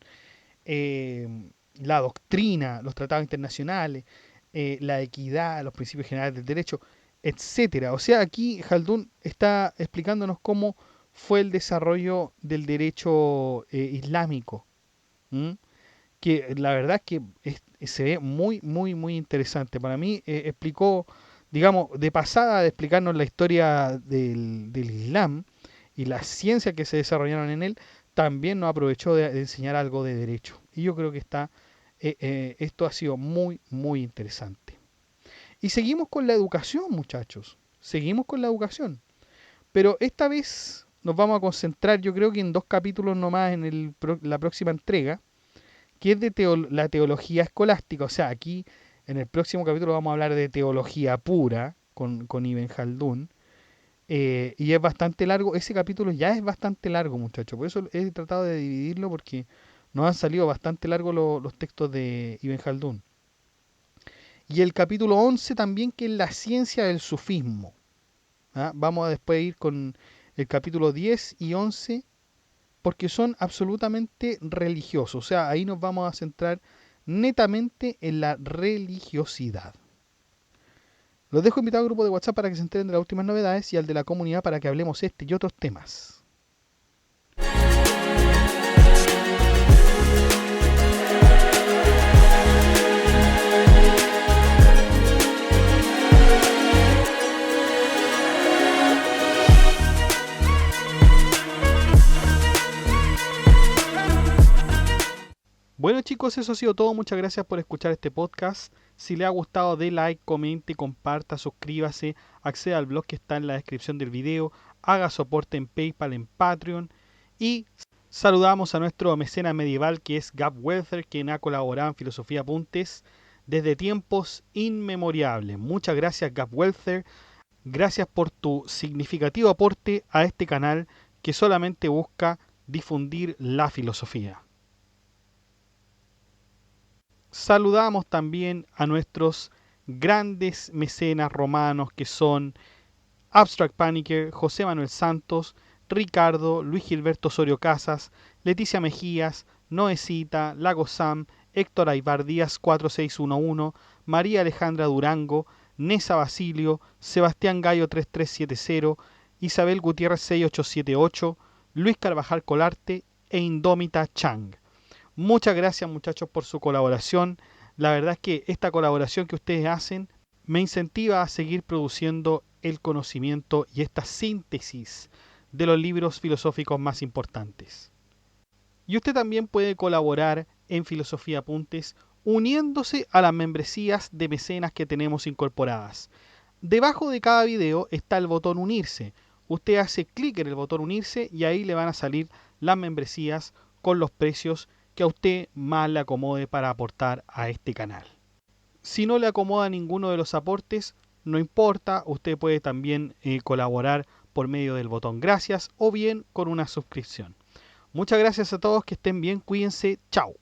la doctrina, los tratados internacionales, la equidad, los principios generales del derecho, etcétera. O sea, aquí Jaldún está explicándonos cómo fue el desarrollo del derecho islámico, ¿m? Que la verdad es que se ve muy, muy, muy interesante. Para mí explicó, digamos, de pasada de explicarnos la historia del Islam y las ciencias que se desarrollaron en él, también nos aprovechó de enseñar algo de derecho. Y yo creo que esto ha sido muy, muy interesante. Y seguimos con la educación, muchachos. Seguimos con la educación. Pero esta vez nos vamos a concentrar, yo creo que en 2 capítulos nomás en la próxima entrega, que es de la teología escolástica. O sea, aquí en el próximo capítulo vamos a hablar de teología pura con Ibn Jaldún. Y es bastante largo, ese capítulo ya es bastante largo, muchachos. Por eso he tratado de dividirlo porque nos han salido bastante largos los textos de Ibn Jaldún. Y el capítulo 11 también, que es la ciencia del sufismo. ¿Ah? Vamos a después ir con el capítulo 10 y 11 porque son absolutamente religiosos. O sea, ahí nos vamos a centrar netamente en la religiosidad. Los dejo invitados al grupo de WhatsApp para que se enteren de las últimas novedades y al de la comunidad para que hablemos este y otros temas. Bueno chicos, eso ha sido todo. Muchas gracias por escuchar este podcast. Si le ha gustado, dé like, comente, comparta, suscríbase, acceda al blog que está en la descripción del video, haga soporte en PayPal, en Patreon y saludamos a nuestro mecenas medieval que es Gab Welther, quien ha colaborado en Filosofía Apuntes desde tiempos inmemorables. Muchas gracias Gab Welther, gracias por tu significativo aporte a este canal que solamente busca difundir la filosofía. Saludamos también a nuestros grandes mecenas romanos que son Abstract Panicker, José Manuel Santos, Ricardo, Luis Gilberto Osorio Casas, Leticia Mejías, Noecita, Lago Sam, Héctor Aybar Díaz 4611, María Alejandra Durango, Nesa Basilio, Sebastián Gallo 3370, Isabel Gutiérrez 6878, Luis Carvajal Colarte e Indómita Chang. Muchas gracias muchachos por su colaboración. La verdad es que esta colaboración que ustedes hacen me incentiva a seguir produciendo el conocimiento y esta síntesis de los libros filosóficos más importantes. Y usted también puede colaborar en Filosofía Apuntes uniéndose a las membresías de mecenas que tenemos incorporadas. Debajo de cada video está el botón unirse. Usted hace clic en el botón unirse y ahí le van a salir las membresías con los precios que a usted más le acomode para aportar a este canal. Si no le acomoda ninguno de los aportes, no importa, usted puede también colaborar por medio del botón gracias o bien con una suscripción. Muchas gracias a todos, que estén bien, cuídense, chao.